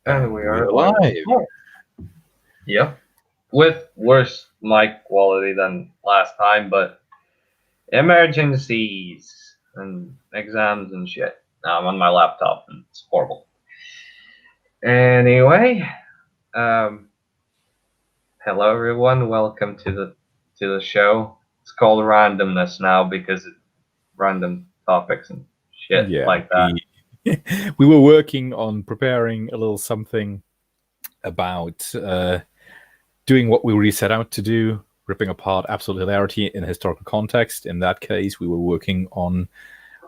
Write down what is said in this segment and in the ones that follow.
And we are live. live. Yep. With worse mic quality than last time, but emergencies and exams and shit. Now I'm on my laptop and it's horrible. Anyway, um, hello everyone. Welcome to the show. It's called Randomness now because it's random topics and shit like that. We were working on preparing a little something about doing what we really set out to do, ripping apart absolute hilarity in a historical context. In that case, we were working on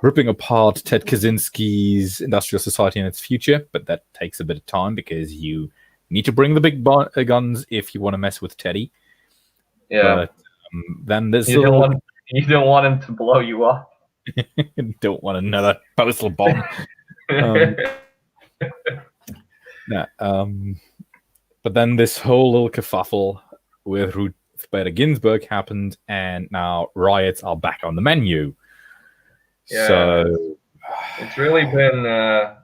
ripping apart Ted Kaczynski's Industrial Society and its Future, but that takes a bit of time because you need to bring the big guns if you want to mess with Teddy. Yeah. But then there's you don't want him to blow you up. Don't want another postal bomb. But then this whole little kerfuffle with Ruth Bader Ginsburg happened, and now riots are back on the menu. Yeah, so it's really been a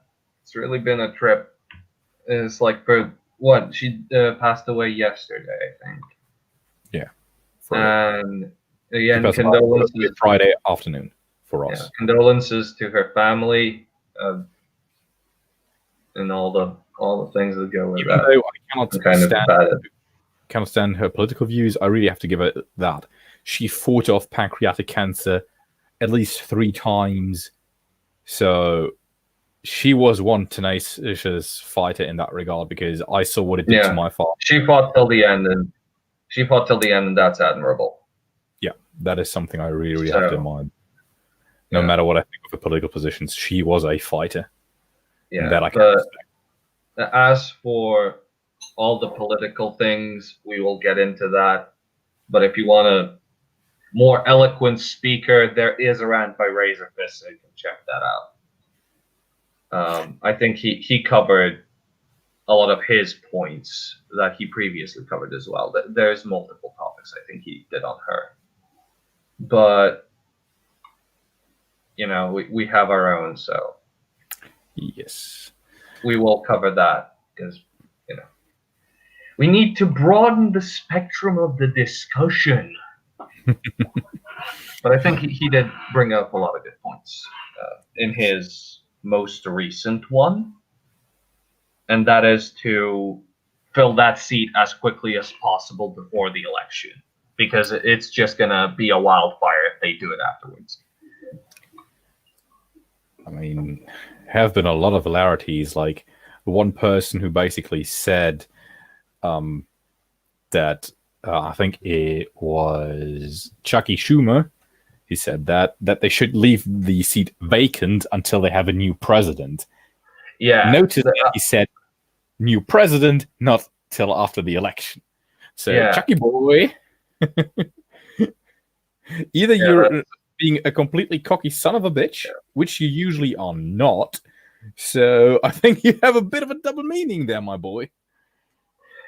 trip. It's like for what she passed away yesterday, I think. Yeah. And again, condolences. Friday afternoon for us. Yeah, condolences to her family, and all the things that go with Even that. Though I cannot stand her political views, I really have to give her that. She fought off pancreatic cancer at least 3 times, so she was one tenacious fighter in that regard because I saw what it did to my father. She fought till the end, and that's admirable. Yeah, that is something I really have to admire. No matter what I think of her political positions, she was a fighter. Yeah, that I can respect. As for all the political things, we will get into that. But if you want a more eloquent speaker, there is a rant by Razorfist, so you can check that out. I think he covered a lot of his points that he previously covered as well. There's multiple topics I think he did on her. But, we have our own, so. Yes. We will cover that because, we need to broaden the spectrum of the discussion. But I think he did bring up a lot of good points in his most recent one. And that is to fill that seat as quickly as possible before the election. Because it's just going to be a wildfire if they do it afterwards. I mean, have been a lot of hilarities. Like one person who basically said that I think it was Chucky Schumer. He said that they should leave the seat vacant until they have a new president. Yeah. Notice that he said new president, not till after the election. So, Chucky boy, either you're being a completely cocky son of a bitch, which you usually are not. So I think you have a bit of a double meaning there, my boy.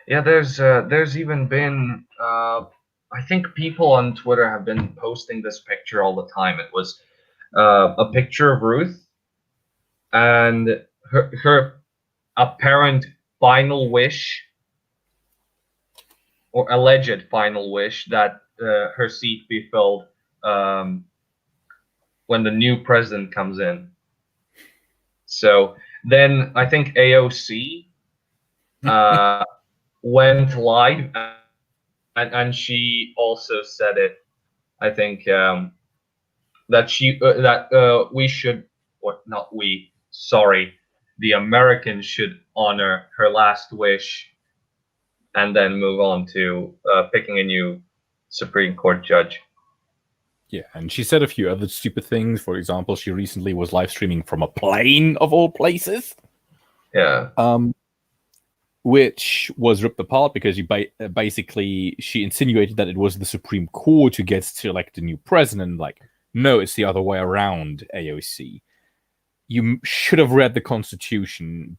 Yeah, there's even been I think people on Twitter have been posting this picture all the time. It was a picture of Ruth and her apparent final wish or alleged final wish that her seat be filled when the new president comes in. So then I think AOC went live and she also said it. I think that we should, or not we, sorry, the Americans should honor her last wish and then move on to picking a new Supreme Court judge. Yeah, and she said a few other stupid things. For example, she recently was live streaming from a plane, of all places. Yeah. Which was ripped apart because basically she insinuated that it was the Supreme Court who gets to elect a new president. Like, no, it's the other way around, AOC. You should have read the Constitution,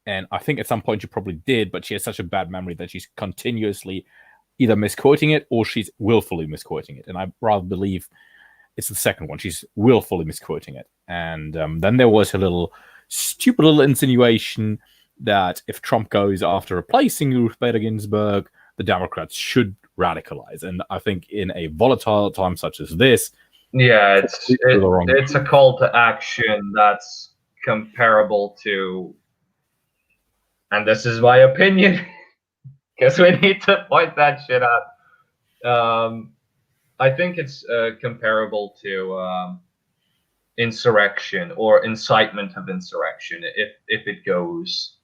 and I think at some point you probably did, but she has such a bad memory that she's continuously either misquoting it or she's willfully misquoting it. And I rather believe it's the second one. She's willfully misquoting it. And then there was her stupid little insinuation that if Trump goes after replacing Ruth Bader Ginsburg, the Democrats should radicalize. And I think in a volatile time such as this, Yeah, completely the wrong it's a call to action that's comparable to, and this is my opinion, because we need to point that shit out. I think it's comparable to insurrection or incitement of insurrection if it goes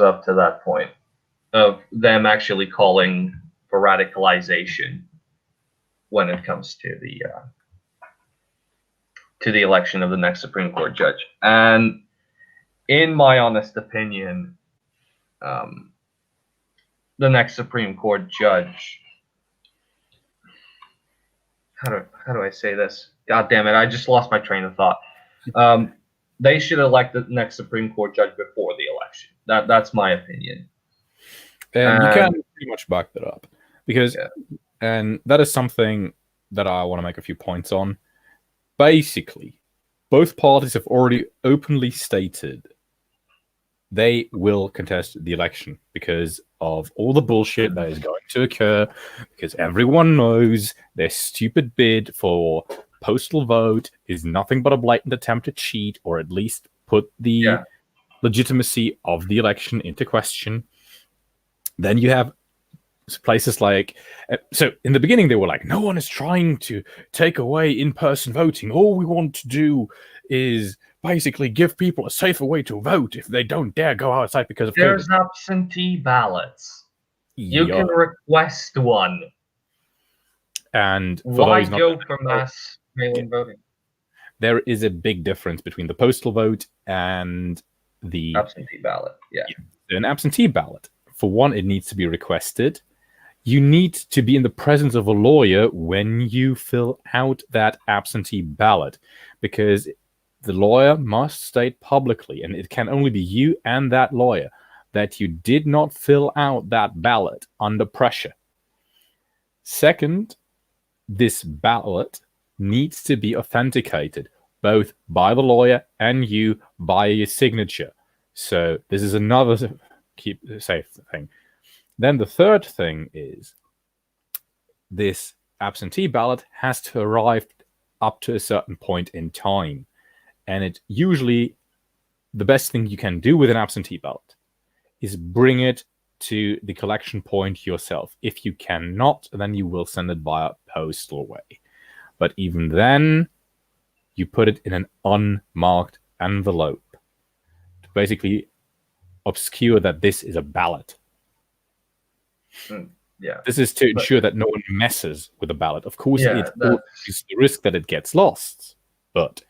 up to that point of them actually calling for radicalization when it comes to the election of the next Supreme Court judge. And in my honest opinion, the next Supreme Court judge, how do I say this? God damn it, I just lost my train of thought. They should elect the next Supreme Court judge before the election. That's my opinion. And you can pretty much back that up. Because, Yeah. and that is something that I want to make a few points on. Basically, both parties have already openly stated they will contest the election because of all the bullshit that is going to occur, because everyone knows their stupid bid for postal vote is nothing but a blatant attempt to cheat or at least put the legitimacy of the election into question. Then you have places like, so in the beginning they were like, no one is trying to take away in-person voting. All we want to do is basically give people a safer way to vote if they don't dare go outside because of There's COVID. absentee ballots. You can request one. And why go for mass mail-in voting? There is a big difference between the postal vote and the absentee ballot. Yeah. An absentee ballot, for one, it needs to be requested. You need to be in the presence of a lawyer when you fill out that absentee ballot, because the lawyer must state publicly, and it can only be you and that lawyer, that you did not fill out that ballot under pressure. Second, this ballot needs to be authenticated, both by the lawyer and you by your signature. So this is another keep safe thing. Then the third thing is this absentee ballot has to arrive up to a certain point in time. And it usually, the best thing you can do with an absentee ballot is bring it to the collection point yourself. If you cannot, then you will send it via postal way. But even then, you put it in an unmarked envelope to basically obscure that this is a ballot. Yeah. This is to ensure that no one messes with the ballot. Of course, it's the risk that it gets lost, but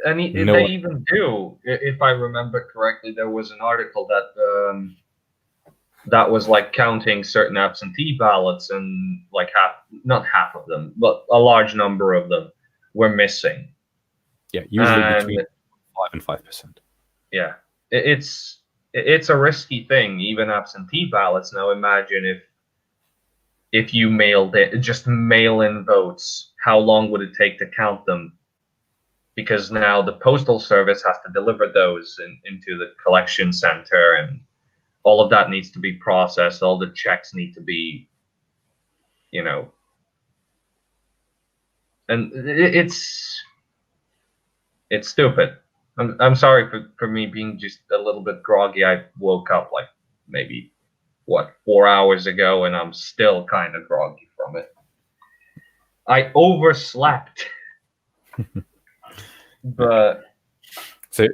they even do. If I remember correctly, there was an article that was like counting certain absentee ballots, and like not half of them, but a large number of them were missing. Yeah, usually between 5 and 5%. Yeah, it's a risky thing, even absentee ballots. Now imagine if you just mail in votes, how long would it take to count them? Because now the postal service has to deliver those into the collection center, and all of that needs to be processed. All the checks need to be, and it's stupid. I'm sorry for me being just a little bit groggy. I woke up like maybe 4 hours ago, and I'm still kind of groggy from it. I overslept. But so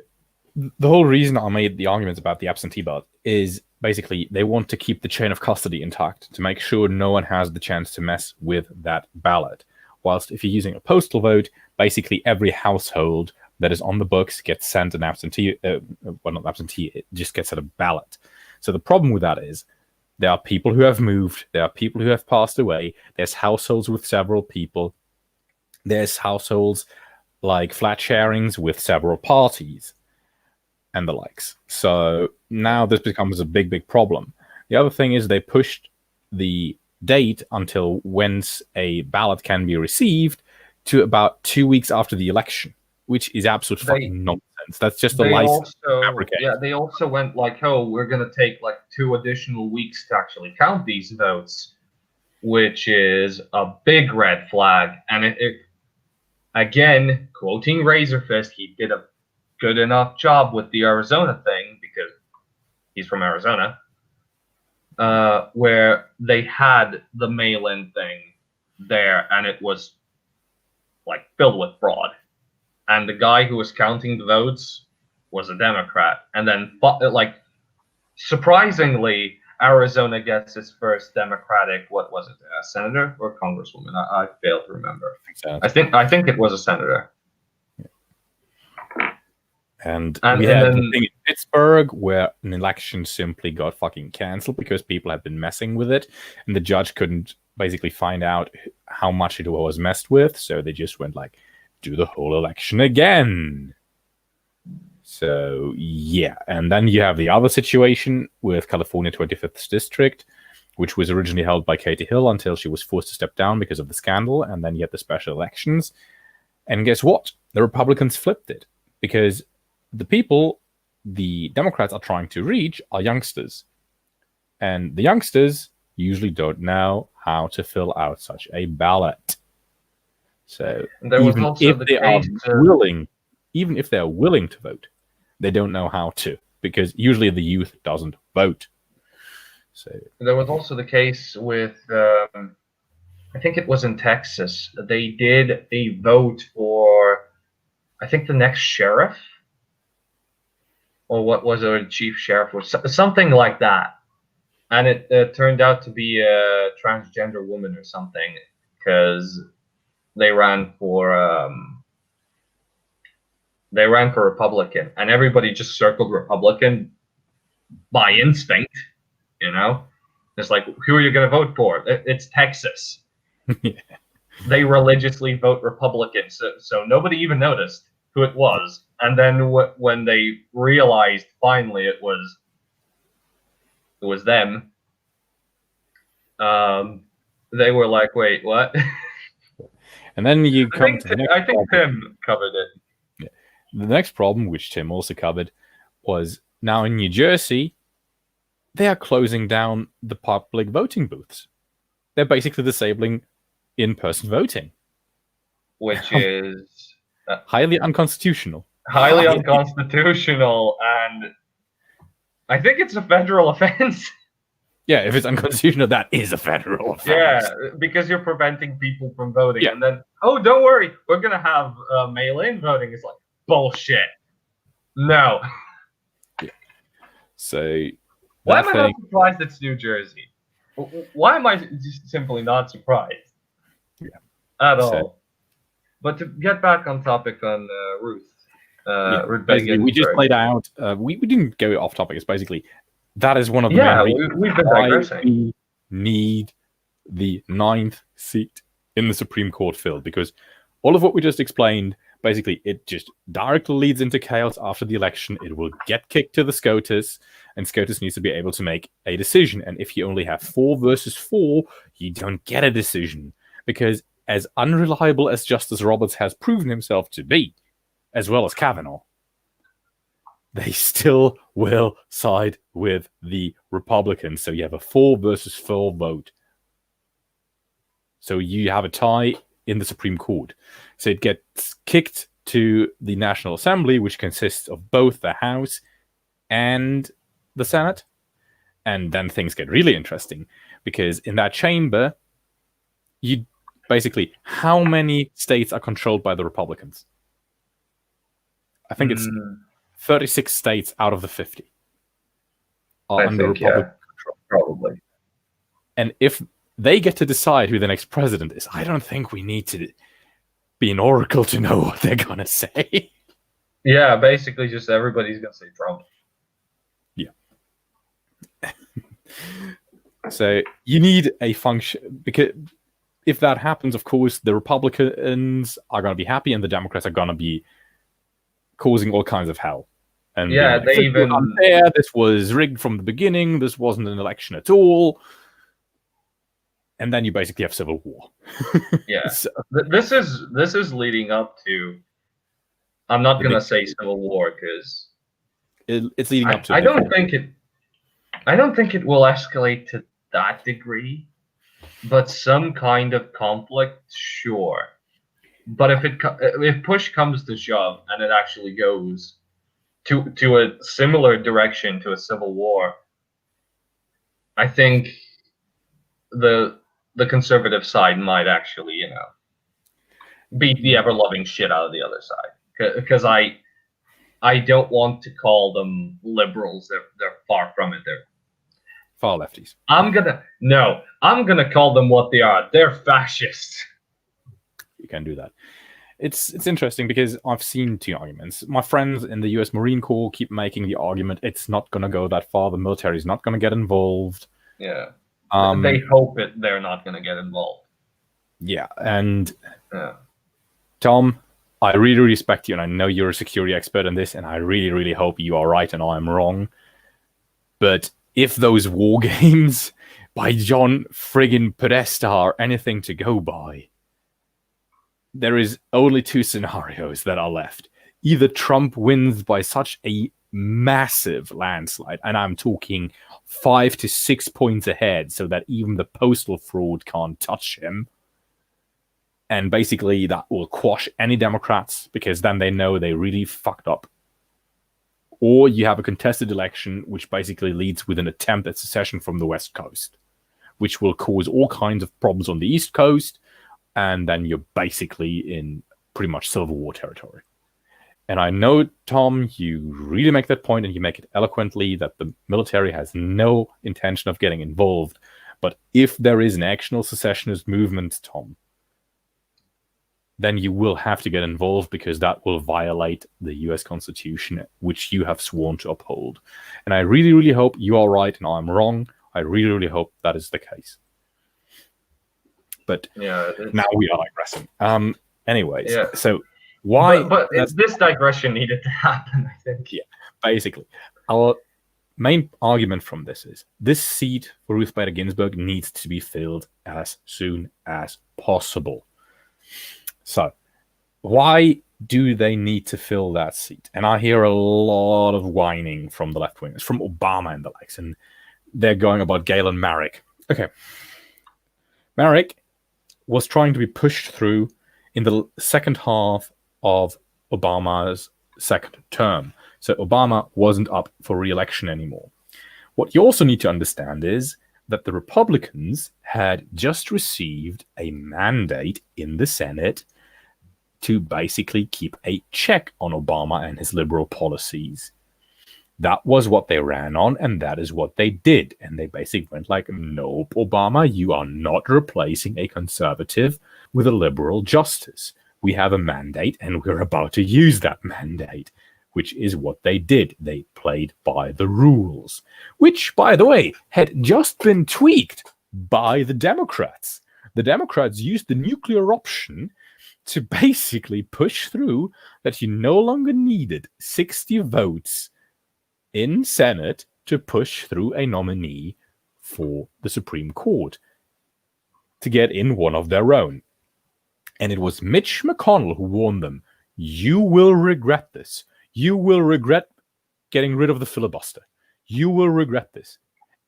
the whole reason I made the arguments about the absentee ballot is basically they want to keep the chain of custody intact to make sure no one has the chance to mess with that ballot. Whilst if you're using a postal vote, basically every household that is on the books gets sent an absentee, well, not absentee, it just gets at a ballot. So the problem with that is there are people who have moved, there are people who have passed away, there's households with several people, there's households like flat sharings with several parties and the likes. So now this becomes a big problem. The other thing is they pushed the date until whence a ballot can be received to about 2 weeks after the election. which is absolute They- fucking nonsense. That's just a They license also, fabricate. yeah, they also went like, oh, we're gonna take like 2 additional weeks to actually count these votes, which is a big red flag. And it again, quoting Razorfist, he did a good enough job with the Arizona thing because he's from Arizona, where they had the mail-in thing there, and it was like filled with fraud. And the guy who was counting the votes was a Democrat. And then, like, surprisingly, Arizona gets its first Democratic, what was it, a senator or congresswoman? I fail to remember. I think it was a senator. And And we had then- the thing in Pittsburgh where an election simply got fucking cancelled because people had been messing with it, and the judge couldn't basically find out how much it was messed with, so they just went like, do the whole election again. So yeah, and then you have the other situation with California 25th District, which was originally held by Katie Hill until she was forced to step down because of the scandal, and then you had the special elections. And guess what? The Republicans flipped it, because the people the Democrats are trying to reach are youngsters. And the youngsters usually don't know how to fill out such a ballot. So There was even also if the they are case, willing, even if they're willing to vote, they don't know how to, because usually the youth doesn't vote. So there was also the case with, I think it was in Texas. They did a vote for, I think, the next sheriff, or what was it, chief sheriff, or something like that. And it turned out to be a transgender woman or something, because they ran for Republican, and everybody just circled Republican by instinct. You know, it's like, who are you going to vote for? It's Texas. Yeah. They religiously vote Republican, so nobody even noticed who it was. And then when they realized finally it was them, they were like, "Wait, what?" and then you come to the next I think problem. Tim covered it. The next problem, which Tim also covered, was now in New Jersey, they are closing down the public voting booths. They're basically disabling in-person voting. Which is highly unconstitutional. Highly unconstitutional, and I think it's a federal offense. Yeah, if it's unconstitutional, that is a federal offense. Yeah, because you're preventing people from voting. Yeah. And then, oh, don't worry, we're going to have mail-in voting. It's like, bullshit. No. So, why am I not surprised it's New Jersey? Why am I just simply not surprised? Yeah. At all. But to get back on topic on Ruth. Ruth Bader we just Ginsburg. laid out, we didn't go off topic. It's basically, that is one of the Yeah, main reasons we've been why digressing. we need the 9th seat in the Supreme Court filled, because all of what we just explained, basically, it just directly leads into chaos after the election. It will get kicked to the SCOTUS, and SCOTUS needs to be able to make a decision. And if you only have 4 versus 4, you don't get a decision, because as unreliable as Justice Roberts has proven himself to be, as well as Kavanaugh, they still will side with the Republicans. So you have a 4 versus 4 vote. So you have a tie in the Supreme Court. So it gets kicked to the National Assembly, which consists of both the House and the Senate. And then things get really interesting, because in that chamber, you basically, how many states are controlled by the Republicans? I think it's 36 states out of the 50 are under Republican control. Probably. And if they get to decide who the next president is, I don't think we need to be an oracle to know what they're going to say. Yeah, basically just everybody's going to say Trump. Yeah. So you need a function, because if that happens, of course, the Republicans are going to be happy and the Democrats are going to be causing all kinds of hell. And yeah, like, they even unfair. This was rigged from the beginning. This wasn't an election at all. And then you basically have civil war. Yeah. So, This is leading up to I'm not The gonna big- say civil war because it's leading up to. I don't think it. I don't think it will escalate to that degree, but some kind of conflict, sure. But if push comes to shove and it actually goes to a similar direction to a civil war, I think the the conservative side might actually, beat the ever loving shit out of the other side. Because I don't want to call them liberals. They're far from it. far lefties. I'm gonna call them what they are. They're fascists. You can do that. It's interesting because I've seen two arguments. My friends in the U.S. Marine Corps keep making the argument it's not going to go that far. The military is not going to get involved. Yeah. Um, They hope they're not gonna get involved. yeah, and Yeah. Tom, I really respect you, and I know you're a security expert in this, and I really, really hope you are right and I'm wrong. But if those war games by John friggin' Podesta are anything to go by, there is only two scenarios that are left. Either Trump wins by such a massive landslide, and I'm talking 5 to 6 points ahead, so that even the postal fraud can't touch him. And basically, that will quash any Democrats because then they know they really fucked up. Or you have a contested election, which basically leads with an attempt at secession from the West Coast, which will cause all kinds of problems on the East Coast. And then you're basically in pretty much Civil War territory. And I know, Tom, you really make that point, and you make it eloquently that the military has no intention of getting involved. But if there is an actual secessionist movement, Tom, then you will have to get involved because that will violate the US Constitution, which you have sworn to uphold. And I really, really hope you are right and I'm wrong. I really, really hope that is the case. But Yeah. now we are digressing. Anyways, Yeah. so why? But this digression needed to happen, I think. Yeah, basically, our main argument from this is this seat for Ruth Bader Ginsburg needs to be filled as soon as possible. So, why do they need to fill that seat? And I hear a lot of whining from the left wingers, from Obama and the likes, and they're going about Galen Merrick. Okay. Merrick was trying to be pushed through in the second half of Obama's second term. So Obama wasn't up for re-election anymore. What you also need to understand is that the Republicans had just received a mandate in the Senate to basically keep a check on Obama and his liberal policies. That was what they ran on, and that is what they did. And they basically went like, nope, Obama, you are not replacing a conservative with a liberal justice. We have a mandate, and we're about to use that mandate, which is what they did. They played by the rules, which, by the way, had just been tweaked by the Democrats. The Democrats used the nuclear option to basically push through that you no longer needed 60 votes in Senate to push through a nominee for the Supreme Court to get in one of their own. And it was Mitch McConnell who warned them, you will regret this. You will regret getting rid of the filibuster. You will regret this.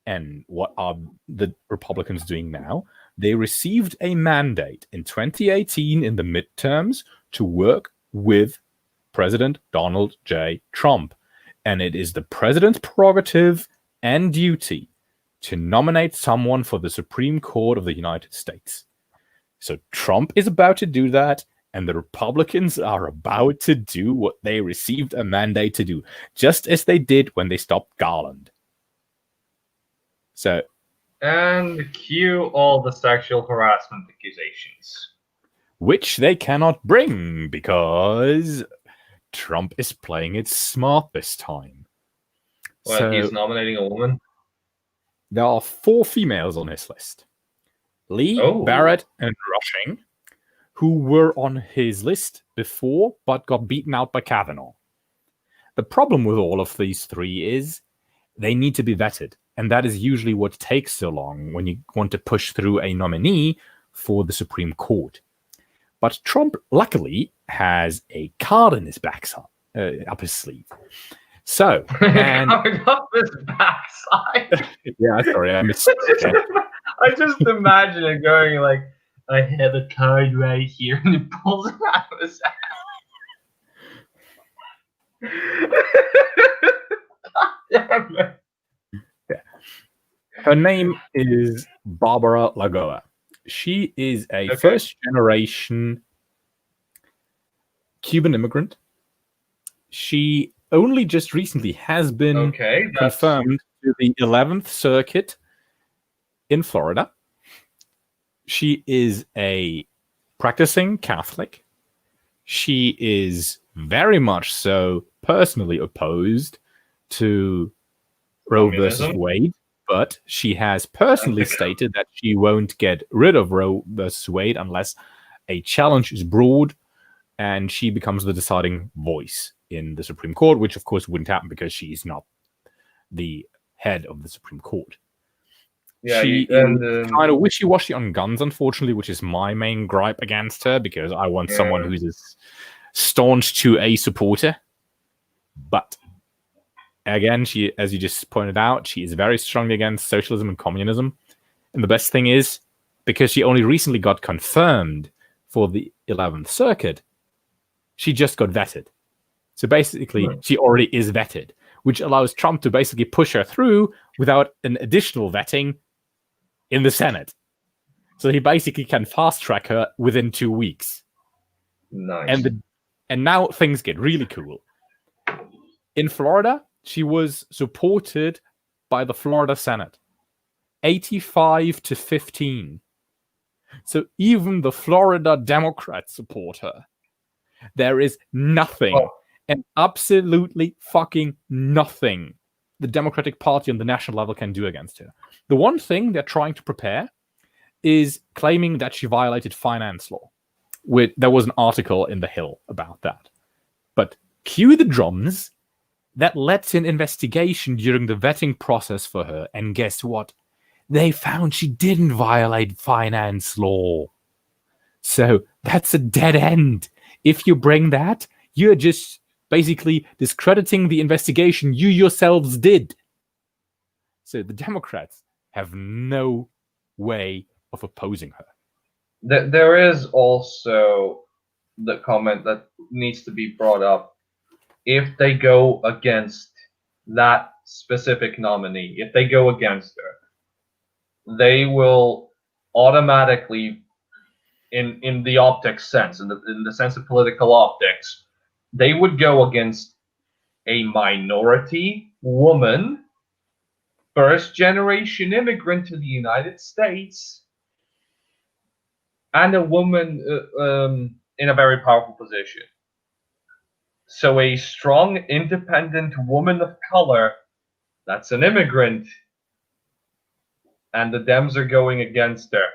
And what are the Republicans doing now? They received a mandate in 2018 in the midterms to work with President Donald J. Trump. And it is the president's prerogative and duty to nominate someone for the Supreme Court of the United States. So Trump is about to do that, and the Republicans are about to do what they received a mandate to do, just as they did when they stopped Garland. So, and cue all the sexual harassment accusations, which they cannot bring because Trump is playing it smart this time. Well, so he's nominating a woman. There are 4 females on his list: Lee, Barrett, and Rushing, who were on his list before but got beaten out by Kavanaugh. The problem with all of these 3 is they need to be vetted, and that is usually what takes so long when you want to push through a nominee for the Supreme Court. But Trump, luckily, has a card in his backside, up his sleeve. So, and Coming up his backside. yeah, sorry, I missed. I just imagine it going like, I have a card right here, and he pulls it out of his ass. Damn it. Her name is Barbara Lagoa. She is a Okay. first-generation Cuban immigrant. She only just recently has been Okay, that's confirmed to the 11th Circuit in Florida. She is a practicing Catholic. She is very much so personally opposed to Roe versus communism. Wade, but she has personally stated that she won't get rid of Roe versus Wade unless a challenge is brought and she becomes the deciding voice in the Supreme Court, which of course wouldn't happen because she's not the head of the Supreme Court. Yeah, she and is kind of wishy-washy on guns, unfortunately, which is my main gripe against her, because I want someone who's a staunch to a supporter. But again, she, as you just pointed out, she is very strongly against socialism and communism. And the best thing is, because she only recently got confirmed for the 11th Circuit, she just got vetted. So basically, she already is vetted, which allows Trump to basically push her through without an additional vetting in the Senate. So he basically can fast track her within 2 weeks. nice. And now things get really cool. In Florida, she was supported by the Florida Senate, 85-15. So even the Florida Democrats support her. There is nothing, and absolutely fucking nothing, the Democratic Party on the national level can do against her. The one thing they're trying to prepare is claiming that she violated finance law. There was an article in The Hill about that. But cue the drums. That led to an investigation during the vetting process for her. And guess what? They found she didn't violate finance law. So that's a dead end. If you bring that, you're just basically discrediting the investigation you yourselves did. So the Democrats have no way of opposing her. There is also the comment that needs to be brought up. If they go against that specific nominee, if they go against her, they will automatically, in the optics sense, in the sense of political optics, they would go against a minority woman, first-generation immigrant to the United States, and a woman in a very powerful position. So a strong, independent woman of color that's an immigrant, and the Dems are going against her.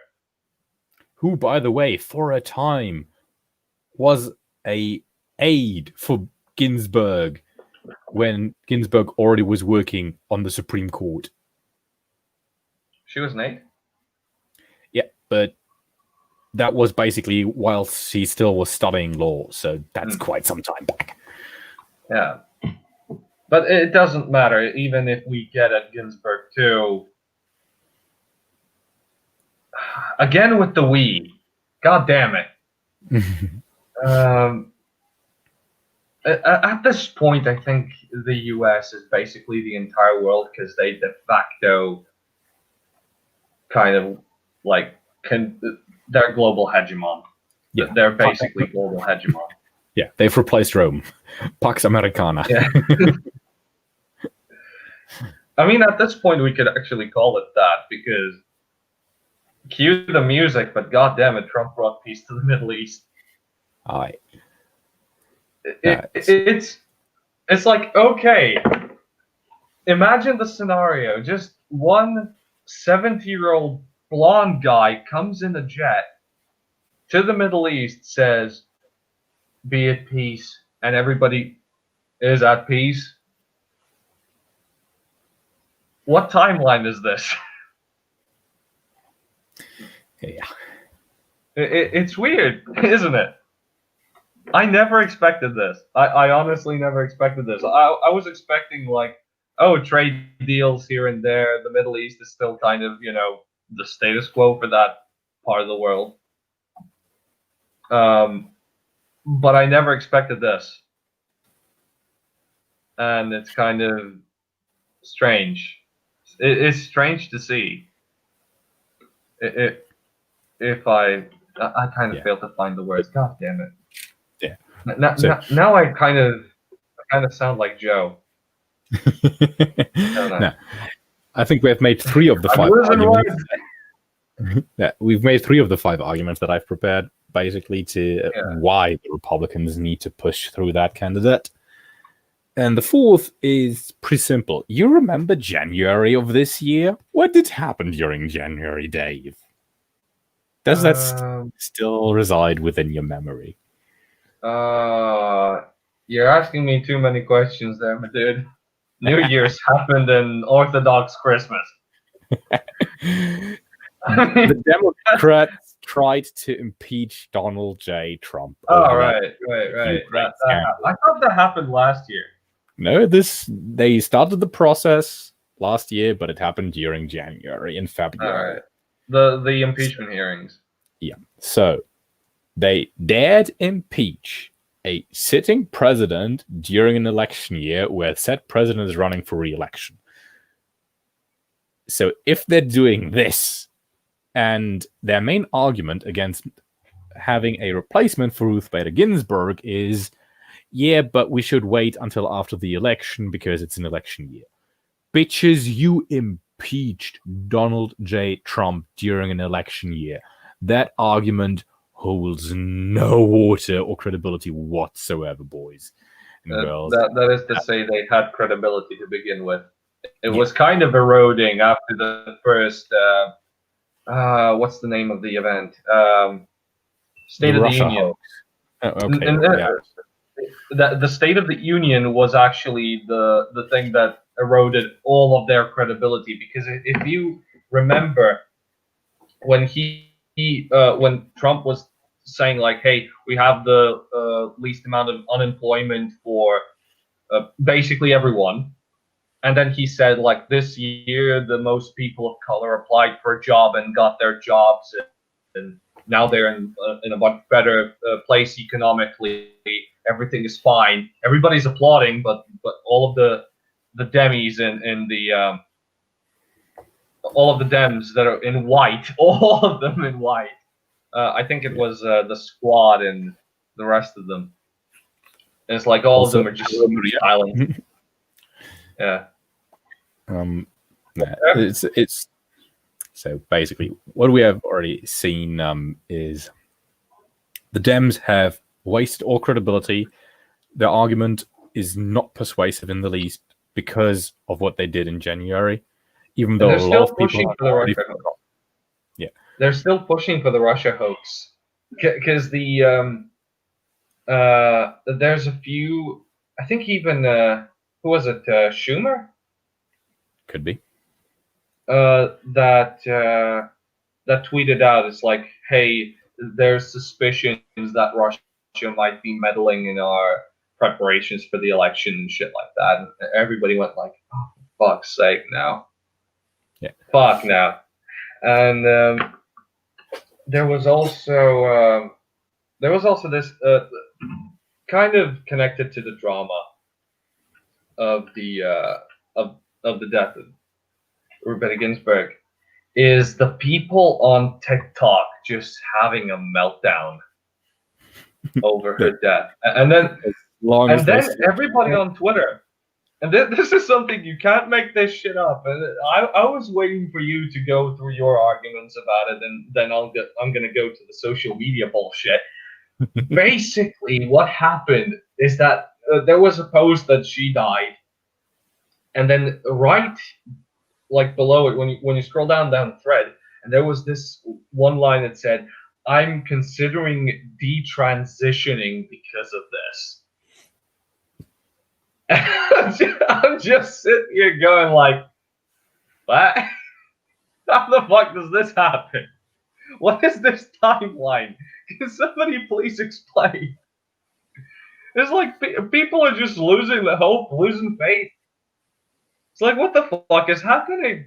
Who, by the way, for a time was a aide for Ginsburg when Ginsburg already was working on the Supreme Court. She was an aide? Yeah, but that was basically while she still was studying law, so that's quite some time back. Yeah. But it doesn't matter, even if we get at Ginsburg too. Again with the we. God damn it. At this point, I think the US is basically the entire world, because they de facto kind of like they're global hegemon. Yeah, they're basically global hegemon. Yeah, they've replaced Rome. Pax Americana. Yeah. I mean, at this point, we could actually call it that, because cue the music, but goddamn it, Trump brought peace to the Middle East. Aye. It's like, okay, imagine the scenario. Just one 70-year-old blonde guy comes in a jet to the Middle East, says, be at peace, and everybody is at peace. What timeline is this? Yeah. It's weird, isn't it? I never expected this. I honestly never expected this. I was expecting like, oh, trade deals here and there. The Middle East is still kind of, the status quo for that part of the world. But I never expected this, and it's kind of strange. It's strange to see. It if I kind of Yeah. fail to find the words. God damn it. Yeah. Now, So now I kind of sound like Joe. Don't I? now, I think we have made 3 of the I'm 5 losing arguments. words. Yeah, we've made 3 of the 5 arguments that I've prepared, basically to Yeah. why the Republicans need to push through that candidate. And the 4th is pretty simple. You remember January of this year? What did happen during January, Dave? Does that still reside within your memory? You're asking me too many questions there, my dude. New Year's happened in Orthodox Christmas. The Democrats tried to impeach Donald J. Trump. Oh, over that right. Ukraine I thought that happened last year. No, they started the process last year, but it happened during January and February. All right. The impeachment hearings. Yeah. So they dared impeach a sitting president during an election year where said president is running for re-election. So if they're doing this, and their main argument against having a replacement for Ruth Bader Ginsburg is, yeah, but we should wait until after the election because it's an election year. Bitches, you impeached Donald J. Trump during an election year. That argument holds no water or credibility whatsoever, boys and girls. That is to say, they had credibility to begin with. It was kind of eroding after the first. What's the name of the event? State of the Union. The State of the Union was actually the thing that eroded all of their credibility, because if you remember when when Trump was saying like, hey, we have the least amount of unemployment for basically everyone, and then he said like, this year the most people of color applied for a job and got their jobs, and now they're in a much better place economically. Everything is fine. Everybody's applauding, but all of the demis in the all of the Dems that are in white, all of them in white. I think it was the Squad and the rest of them. And it's like all of them are just silent. Yeah. It's so basically what we have already seen is the Dems have wasted all credibility. Their argument is not persuasive in the least because of what they did in January. Even though a lot of people they're still pushing for the Russia hoax, because there's a few. I think even who was it? Schumer. Could be. That tweeted out, it's like, hey, there's suspicions that Russia might be meddling in our preparations for the election and shit like that. And everybody went like, oh, for fuck's sake, now. Yeah. Fuck now. And there was also this kind of connected to the drama of the death of Ruth Bader Ginsburg, is the people on TikTok just having a meltdown over her death, and then everybody on Twitter. And this is something, you can't make this shit up. And I was waiting for you to go through your arguments about it, and then I'm gonna go to the social media bullshit. Basically, what happened is that there was a post that she died, and then right like below it, when you scroll down the thread, and there was this one line that said, "I'm considering detransitioning because of this." I'm just sitting here going like, what? How the fuck does this happen? What is this timeline? Can somebody please explain? It's like people are just losing the hope, losing faith. It's like, what the fuck is happening?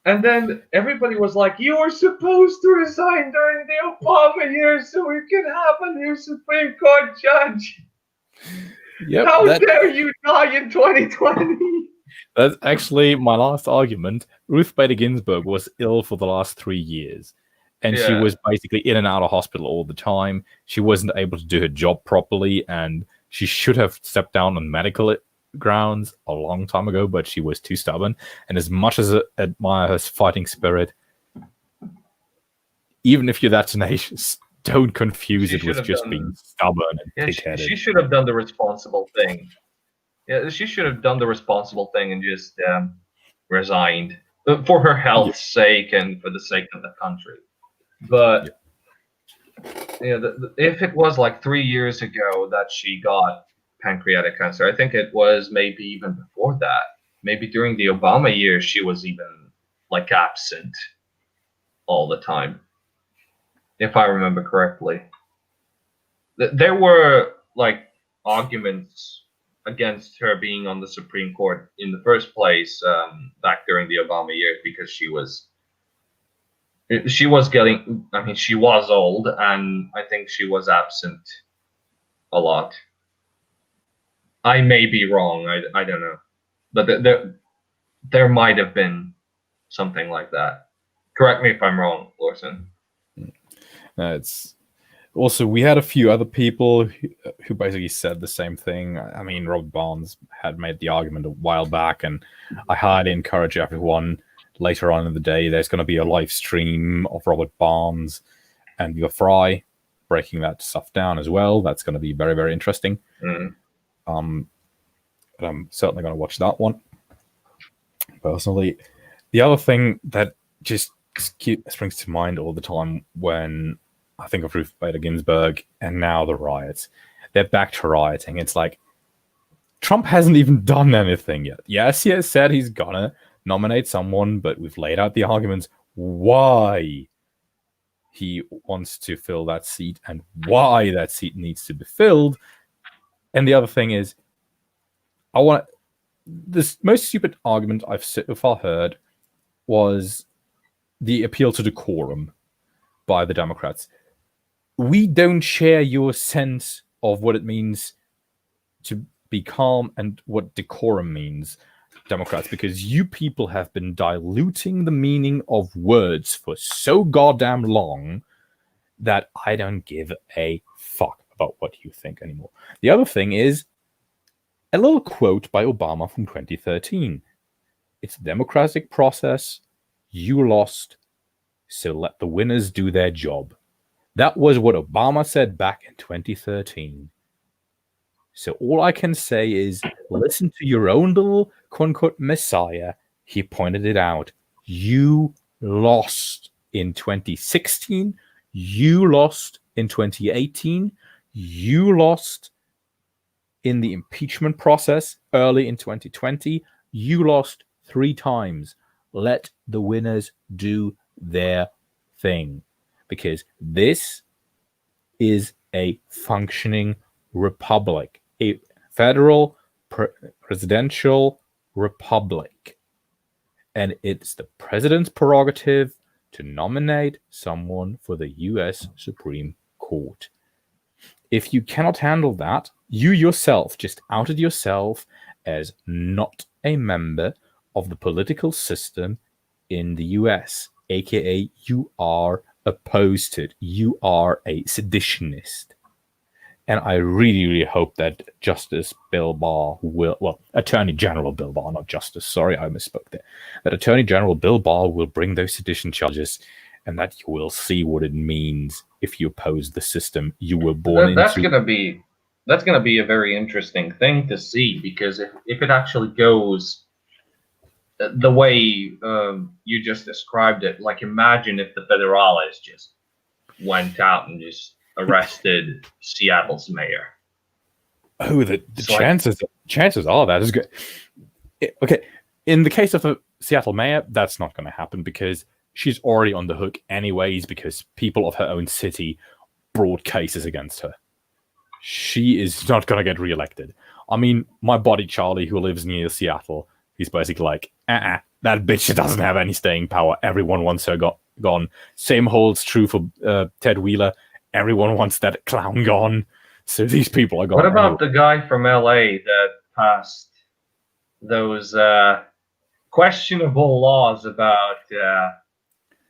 And then everybody was like, you were supposed to resign during the Obama years so we can have a new Supreme Court judge. Yep, How dare you die in 2020? That's actually my last argument. Ruth Bader Ginsburg was ill for the last 3 years, and she was basically in and out of hospital all the time. She wasn't able to do her job properly, and she should have stepped down on medical grounds a long time ago, but she was too stubborn. And as much as I admire her fighting spirit, even if you're that tenacious, don't confuse it with just being stubborn and pig-headed. She should have done the responsible thing. Yeah, she should have done the responsible thing and just resigned for her health's sake and for the sake of the country. But if it was like 3 years ago that she got pancreatic cancer, I think it was maybe even before that. Maybe during the Obama years, she was even like absent all the time, if I remember correctly. There were like arguments against her being on the Supreme Court in the first place back during the Obama years because she was getting, I mean, she was old, and I think she was absent a lot. I may be wrong, I don't know, but there might have been something like that. Correct me if I'm wrong, Lawson. It's also, we had a few other people who basically said the same thing. I mean, Robert Barnes had made the argument a while back, and I highly encourage everyone later on in the day. There's going to be a live stream of Robert Barnes and Yuval Fry breaking that stuff down as well. That's going to be very, very interesting. But I'm certainly going to watch that one personally. The other thing that just springs to mind all the time when I think of Ruth Bader Ginsburg and now the riots, they're back to rioting. It's like, Trump hasn't even done anything yet. Yes, he has said he's gonna nominate someone, but we've laid out the arguments why he wants to fill that seat and why that seat needs to be filled. And the other thing is, this most stupid argument I've so far heard was the appeal to decorum by the Democrats. We don't share your sense of what it means to be calm and what decorum means, Democrats, because you people have been diluting the meaning of words for so goddamn long that I don't give a fuck about what you think anymore. The other thing is a little quote by Obama from 2013. It's a democratic process. You lost, so let the winners do their job. That was what Obama said back in 2013. So all I can say is listen to your own little quote-unquote messiah. He pointed it out. You lost in 2016. You lost in 2018. You lost in the impeachment process early in 2020. You lost 3 times. Let the winners do their thing. Because this is a functioning republic, a federal presidential republic. And it's the president's prerogative to nominate someone for the US Supreme Court. If you cannot handle that, you yourself just outed yourself as not a member of the political system in the US, aka you are opposed to it. You are a seditionist. And I really, really hope that Justice Bill Barr Attorney General Bill Barr, not Justice, sorry, I misspoke there. That Attorney General Bill Barr will bring those sedition charges, and that you will see what it means if you oppose the system you were born into. That's gonna be a very interesting thing to see, because if it actually goes the way you just described it, like imagine if the Federales just went out and just arrested Seattle's mayor. Oh, the chances are that is good. Okay, in the case of the Seattle mayor, that's not going to happen because she's already on the hook anyways because people of her own city brought cases against her. She is not going to get reelected. I mean, my buddy Charlie, who lives near Seattle, he's basically like, that bitch doesn't have any staying power. Everyone wants her gone. Same holds true for Ted Wheeler. Everyone wants that clown gone. So these people are gone. What about anyway. the guy from LA that passed those questionable laws about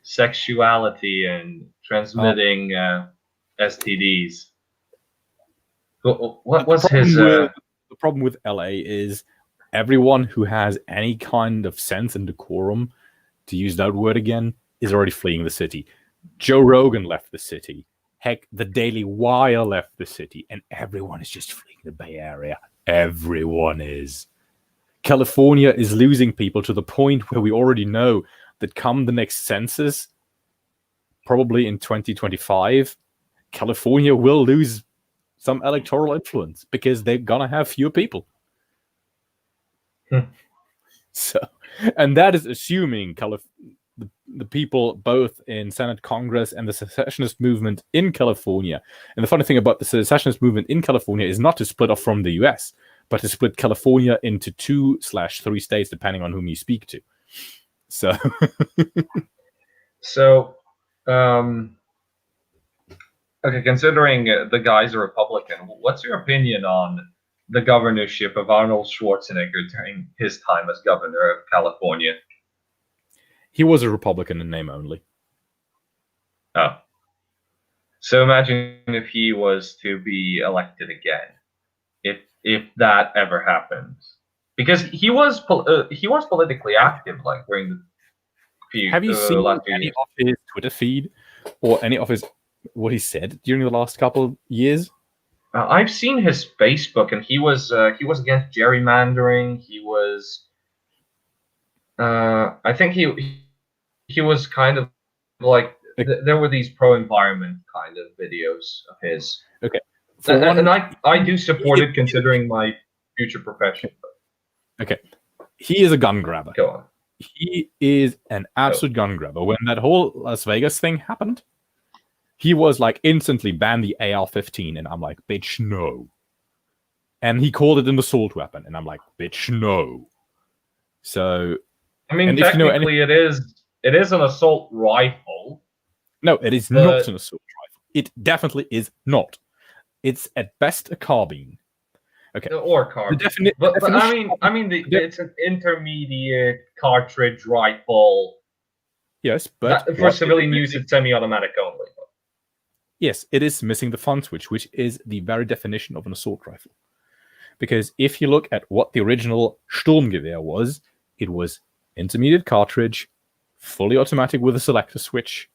sexuality and transmitting STDs? What was his? The problem with LA is everyone who has any kind of sense and decorum, to use that word again, is already fleeing the city. Joe Rogan left the city. Heck, the Daily Wire left the city, and everyone is just fleeing the Bay Area. Everyone is. California is losing people to the point where we already know that come the next census, probably in 2025, California will lose some electoral influence because they're gonna have fewer people. So, and that is assuming the people both in Senate, Congress, and the secessionist movement in California. And the funny thing about the secessionist movement in California is not to split off from the US, but to split California into 2/3 states, depending on whom you speak to. So, okay, considering the guy's a Republican, what's your opinion on the governorship of Arnold Schwarzenegger during his time as governor of California? he was a Republican in name only. Oh. So imagine if he was to be elected again, if that ever happens, because he was politically active like during the Have you seen last few any years. of his Twitter feed or any of his what he said during the last couple of years? I've seen his Facebook, and he was against gerrymandering. He was, I think he was kind of like there were these pro-environment kind of videos of his. Okay, and I do support it considering my future profession. Okay, he is a gun grabber. Go on. He is an absolute gun grabber. When that whole Las Vegas thing happened, he was like instantly ban the AR-15, and I'm like, bitch, no. And he called it an assault weapon, and I'm like, bitch, no. So, I mean, technically, it is an assault rifle. No, it is not an assault rifle. It definitely is not. It's at best a carbine. Okay. Or carbine. But I mean, it's an intermediate cartridge rifle. Yes, but for civilian use, it's semi-automatic only. Yes, it is missing the fun switch, which is the very definition of an assault rifle. Because if you look at what the original Sturmgewehr was, it was intermediate cartridge, fully automatic with a selector switch,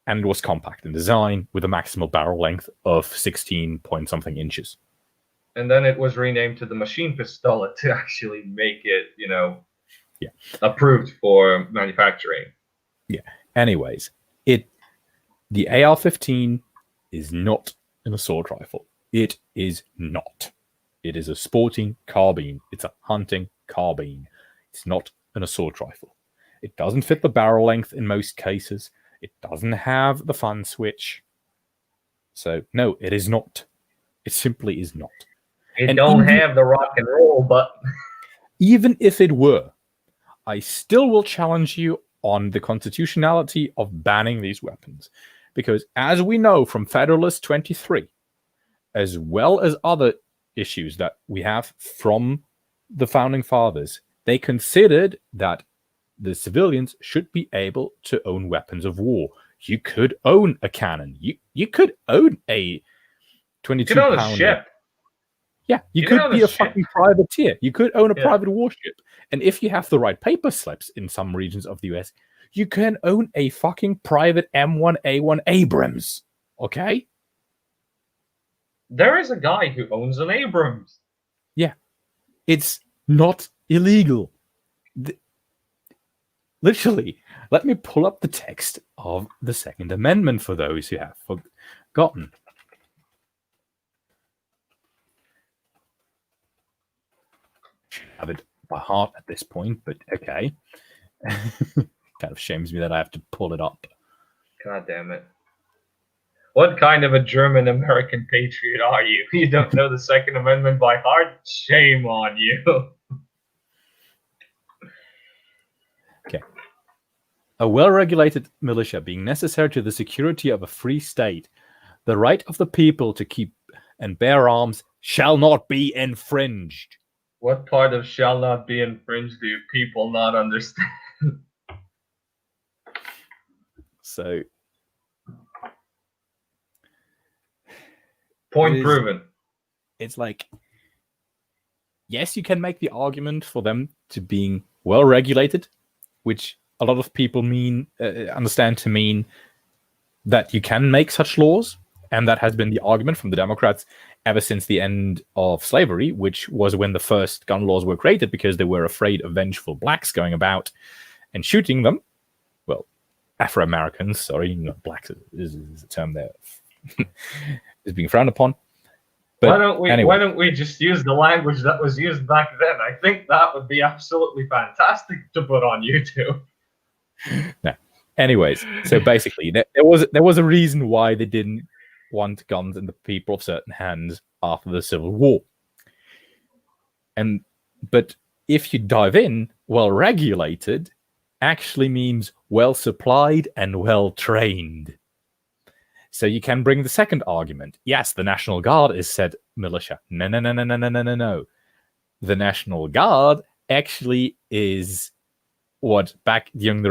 and was compact in design with a maximal barrel length of 16 point something inches. And then it was renamed to the machine pistolet to actually make it, approved for manufacturing. Yeah. Anyways, the AR-15 is not an assault rifle. It is not. It is a sporting carbine. It's a hunting carbine. It's not an assault rifle. It doesn't fit the barrel length in most cases. It doesn't have the fun switch. So, no, it is not. It simply is not. It don't have the rock and roll button. Even if it were, I still will challenge you on the constitutionality of banning these weapons. Because as we know from Federalist 23, as well as other issues that we have from the Founding Fathers, they considered that the civilians should be able to own weapons of war. You could own a cannon. You could own a 22-pounder. Ship. Yeah, you could be a fucking privateer. You could own a private warship. And if you have the right paper slips in some regions of the US, you can own a fucking private M1A1 Abrams. Okay? There is a guy who owns an Abrams. Yeah. It's not illegal. Literally, let me pull up the text of the Second Amendment for those who have forgotten. I have it by heart at this point, but okay. Kind of shames me that I have to pull it up. God damn it. What kind of a German American patriot are you? You don't know the Second Amendment by heart? Shame on you. Okay. A well-regulated militia being necessary to the security of a free state, the right of the people to keep and bear arms shall not be infringed. What part of shall not be infringed do people not understand? So, Point proven. It's like, yes, you can make the argument for them to being well regulated, which a lot of people understand to mean that you can make such laws, and that has been the argument from the Democrats ever since the end of slavery, which was when the first gun laws were created, because they were afraid of vengeful blacks going about and shooting them. Well, Afro-Americans, sorry, not blacks is a term that is being frowned upon. But why don't we just use the language that was used back then? I think that would be absolutely fantastic to put on YouTube. No. Anyways, so basically, there was a reason why they didn't want guns in the people of certain hands after the Civil War. But if you dive in, well regulated actually means well supplied and well trained. So you can bring the second argument. Yes, the National Guard is said militia. No. The National Guard actually is what back during the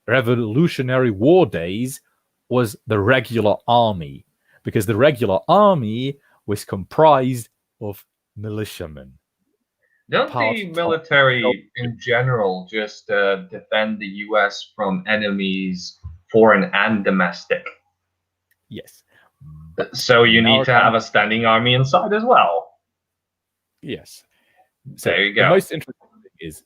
Revolutionary War days was the regular army, because the regular army was comprised of militiamen. Don't the military in general just defend the U.S. from enemies, foreign and domestic? Yes. So you need to have a standing army inside as well. Yes. So there you go. The most interesting thing is,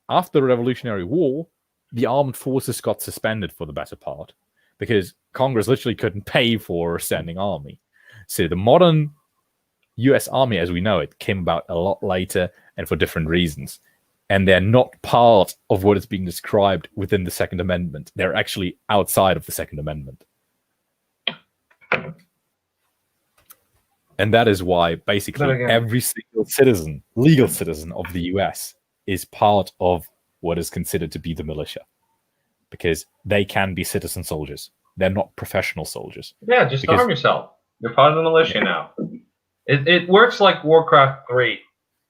after the Revolutionary War, the armed forces got suspended for the better part, because Congress literally couldn't pay for a standing army. So the modern US Army, as we know it, came about a lot later and for different reasons. And they're not part of what is being described within the Second Amendment. They're actually outside of the Second Amendment. And that is why basically every single citizen, legal citizen of the US is part of what is considered to be the militia, because they can be citizen soldiers. They're not professional soldiers. Yeah, just arm yourself. You're part of the militia now. It works like Warcraft 3.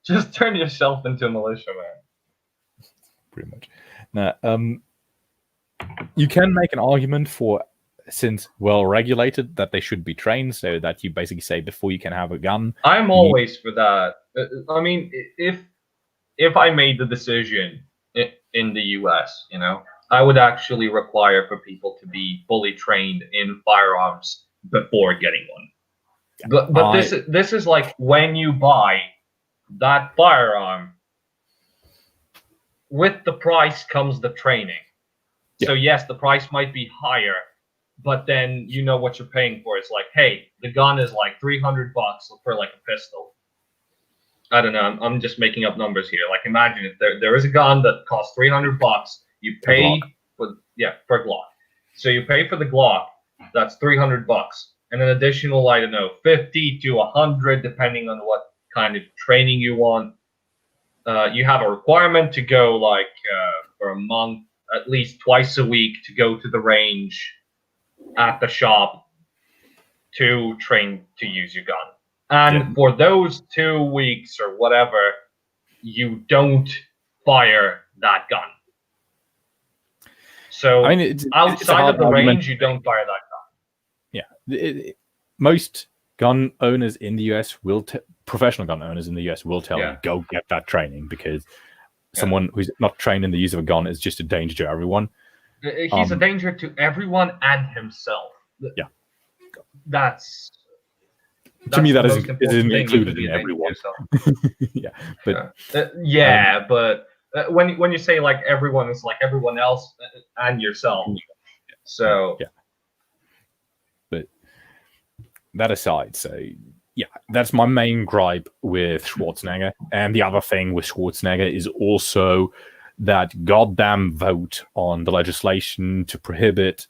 Just turn yourself into a militia, man. Pretty much. Now, you can make an argument for, since well-regulated, that they should be trained, so that you basically say before you can have a gun. I'm always for that. I mean, if I made the decision in the US, I would actually require for people to be fully trained in firearms before getting one. Yeah. But this is like when you buy that firearm, with the price comes the training. Yeah. So yes, the price might be higher, but then you know what you're paying for. It's like, hey, the gun is like $300 for like a pistol. I don't know. I'm just making up numbers here. Like, imagine if there is a gun that costs $300. You pay for Glock. So you pay for the Glock. That's $300, and an additional, I don't know, 50 to 100, depending on what kind of training you want. You have a requirement to go like for a month, at least twice a week, to go to the range at the shop to train to use your gun. And for those 2 weeks or whatever, you don't fire that gun. So I mean, outside of the range, you don't fire that gun. Yeah. Most gun owners in the US professional gun owners in the US will tell you, go get that training, because someone who's not trained in the use of a gun is just a danger to everyone. He's a danger to everyone and himself. Yeah. That's to me, that isn't included in everyone. Yeah, but but when you say like everyone, it's like everyone else and yourself. So but that aside, so that's my main gripe with Schwarzenegger. And the other thing with Schwarzenegger is also that goddamn vote on the legislation to prohibit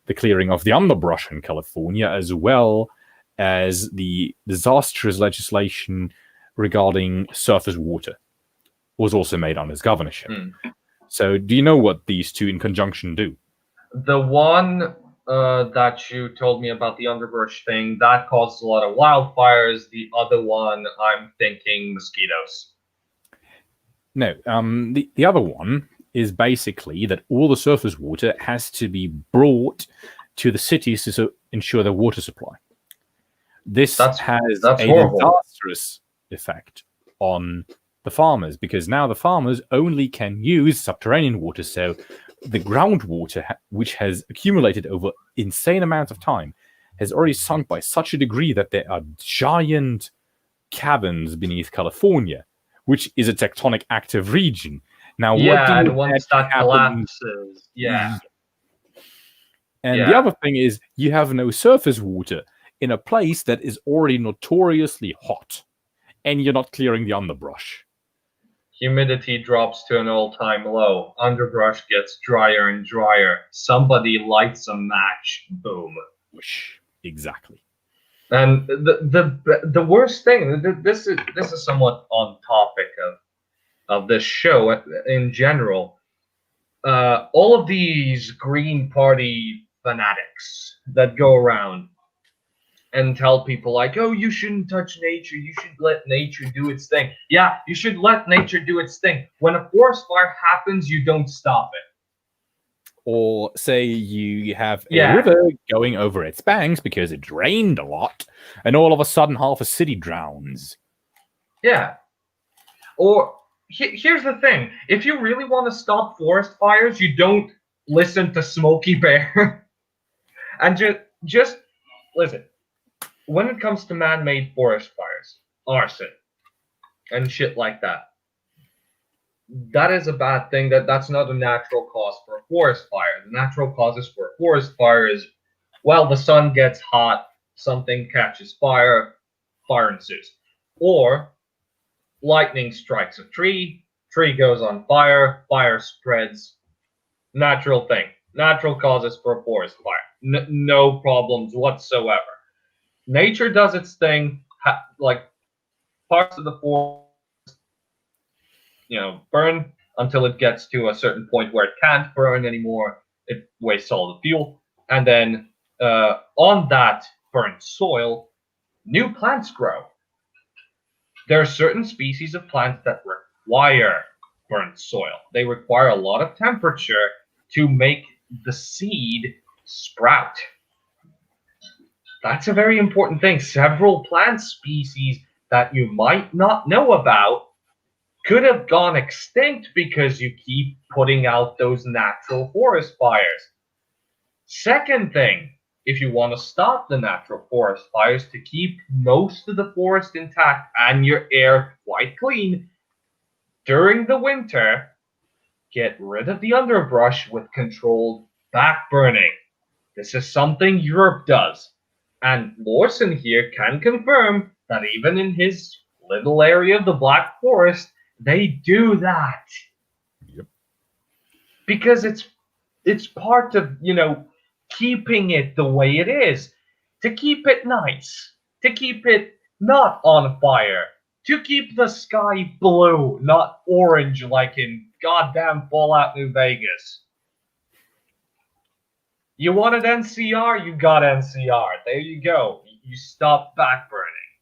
the clearing of the underbrush in California, as well as the disastrous legislation regarding surface water, was also made on his governorship. So do you know what these two in conjunction do? The one that you told me about the underbrush thing, that causes a lot of wildfires. The other one, I'm thinking mosquitoes. No, the other one is basically that all the surface water has to be brought to the cities to ensure their water supply. This has that's a horrible. disastrous effect on the farmers, because now the farmers only can use subterranean water. So the groundwater, which has accumulated over insane amounts of time, has already sunk by such a degree that there are giant caverns beneath California, which is a tectonic active region. Now, what do you and once that happen? collapses, And the other thing is, you have no surface water in a place that is already notoriously hot, and you're not clearing the underbrush. Humidity drops to an all-time low. Underbrush gets drier and drier. Somebody lights a match. Boom. Whoosh. Exactly. And the worst thing, this is somewhat on topic of this show in general. All of these Green Party fanatics that go around and tell people like, oh, you shouldn't touch nature, you should let nature do its thing. Yeah, you should let nature do its thing. When a forest fire happens, you don't stop it. Or say you have a river going over its banks because it rained a lot, and all of a sudden half a city drowns. Yeah. Or here's the thing. If you really want to stop forest fires, you don't listen to Smokey Bear. And just listen. When it comes to man-made forest fires, arson, and shit like that, that is a bad thing. That's not a natural cause for a forest fire. The natural causes for a forest fire is, well, the sun gets hot, something catches fire, fire ensues. Or lightning strikes a tree goes on fire, fire spreads. Natural thing. Natural causes for a forest fire. No problems whatsoever. Nature does its thing, like parts of the forest, burn until it gets to a certain point where it can't burn anymore. It wastes all the fuel. And then on that burnt soil, new plants grow. There are certain species of plants that require burnt soil. They require a lot of temperature to make the seed sprout. That's a very important thing. Several plant species that you might not know about could have gone extinct because you keep putting out those natural forest fires. Second thing, if you want to stop the natural forest fires to keep most of the forest intact and your air quite clean, during the winter, get rid of the underbrush with controlled back burning. This is something Europe does. And Lawson here can confirm that even in his little area of the Black Forest, they do that. Yep. Because it's part of, keeping it the way it is. To keep it nice. To keep it not on fire. To keep the sky blue, not orange like in goddamn Fallout New Vegas. You wanted NCR, you got NCR. There you go. You stopped backburning.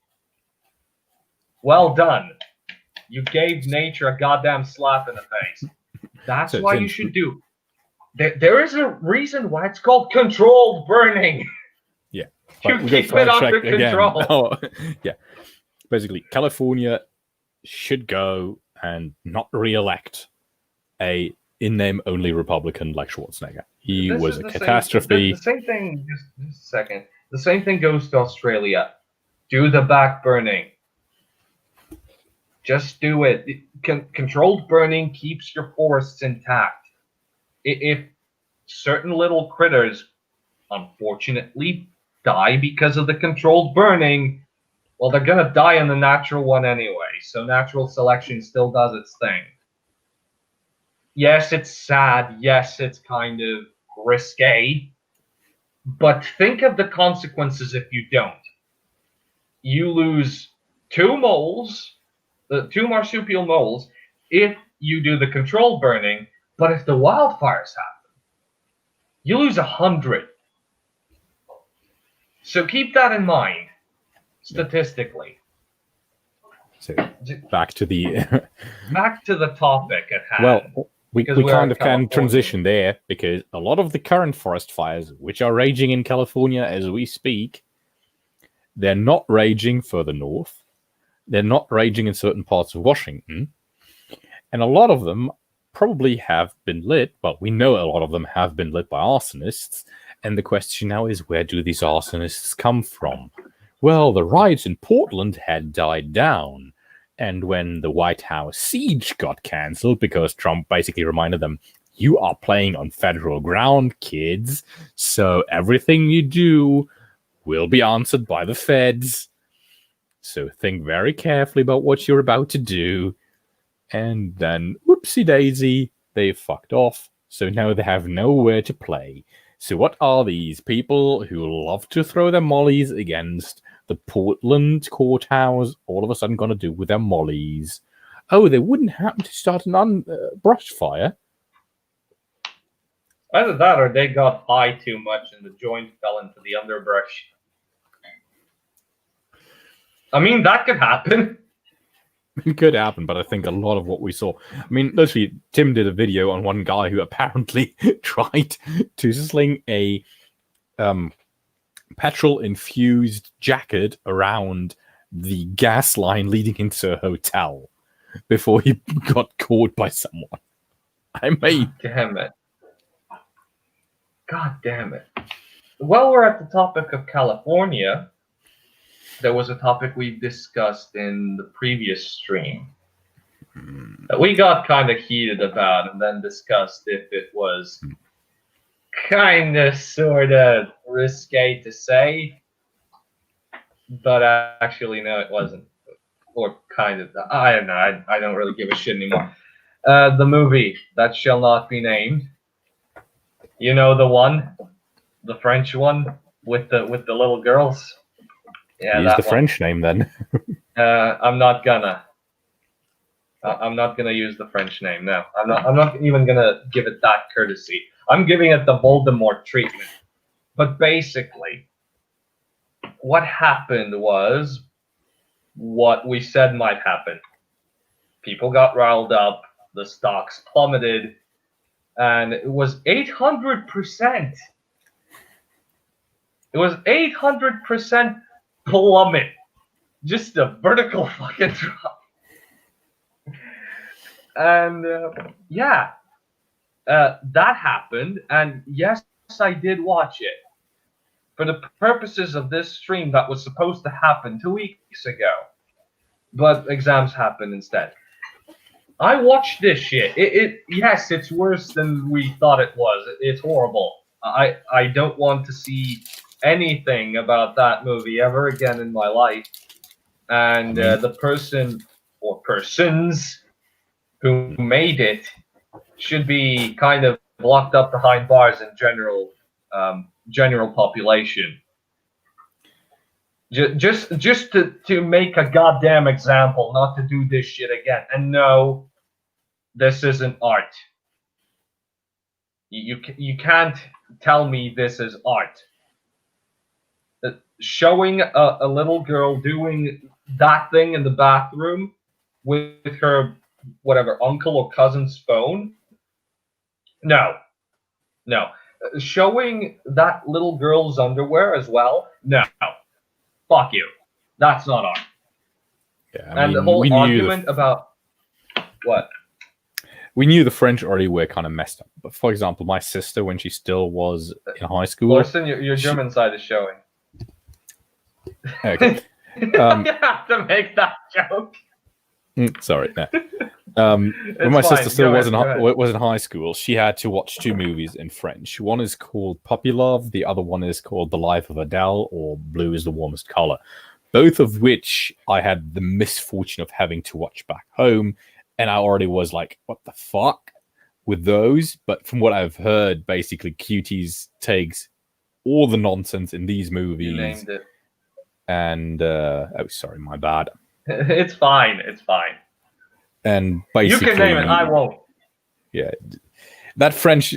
Well done. You gave nature a goddamn slap in the face. That's why you should do. There is a reason why it's called controlled burning. Yeah. You keep it under control. Oh, yeah. Basically, California should go and not re-elect a in-name only Republican like Schwarzenegger. He was a catastrophe. The same thing, just a second. The same thing goes to Australia. Do the back burning. Just do it. Controlled burning keeps your forests intact. If certain little critters, unfortunately, die because of the controlled burning, well, they're going to die in the natural one anyway. So natural selection still does its thing. Yes, it's sad. Yes, it's kind of risque. But think of the consequences if you don't. You lose two moles, the two marsupial moles, if you do the controlled burning. But if the wildfires happen, you lose 100. So keep that in mind, statistically. So back to the Back to the topic at hand. well, we kind of can transition there because a lot of the current forest fires, which are raging in California as we speak, they're not raging further north. They're not raging in certain parts of Washington. And a lot of them probably have been lit. Well, we know a lot of them have been lit by arsonists. And the question now is, where do these arsonists come from? Well, the riots in Portland had died down. And when the White House siege got cancelled because Trump basically reminded them, you are playing on federal ground, kids. So everything you do will be answered by the feds. So think very carefully about what you're about to do. And then, whoopsie daisy, they fucked off. So now they have nowhere to play. So what are these people who love to throw their mollies against the Portland courthouse all of a sudden going to do with their mollies? Oh, they wouldn't happen to start an brush fire. Either that or they got high too much and the joint fell into the underbrush. I mean, that could happen. It could happen, but I think a lot of what we saw... I mean, literally, Tim did a video on one guy who apparently tried to sling a petrol-infused jacket around the gas line leading into a hotel before he got caught by someone. I mean... God damn it. While we're at the topic of California, there was a topic we discussed in the previous stream that we got kind of heated about and then discussed if it was kind of sort of risque to say, but actually no, it wasn't. Or kind of. I don't know. I don't really give a shit anymore. The movie that shall not be named. You know the one, the French one with the little girls. Yeah, use the French name then. I'm not gonna use the French name. No, I'm not even gonna give it that courtesy. I'm giving it the Voldemort treatment. But basically, what happened was what we said might happen. People got riled up. The stocks plummeted. And it was 800%. It was 800% plummet. Just a vertical fucking drop. And that happened. And yes, I did watch it. For the purposes of this stream that was supposed to happen 2 weeks ago. But exams happened instead. I watched this shit. Yes, it's worse than we thought it was. It's horrible. I don't want to see anything about that movie ever again in my life. And the person or persons who made it should be kind of locked up behind bars in general population. Just to make a goddamn example, not to do this shit again. And no, this isn't art. You can't tell me this is art. Showing a little girl doing that thing in the bathroom with her whatever uncle or cousin's phone. No. Showing that little girl's underwear as well. No. Fuck you. That's not art. Yeah, and the whole argument about what? We knew the French already were kind of messed up. But for example, my sister, when she still was in high school... Listen, your German side is showing. Okay. You have to make that joke. Sorry. No. When my sister still was in high school, she had to watch two movies in French. One is called Puppy Love. The other one is called The Life of Adele, or Blue is the Warmest Color. Both of which I had the misfortune of having to watch back home. And I already was like, what the fuck? with those, but from what I've heard, basically Cuties takes all the nonsense in these movies. You named it. And oh, sorry, my bad. It's fine. It's fine. And basically, you can name it. I won't. Yeah, that French.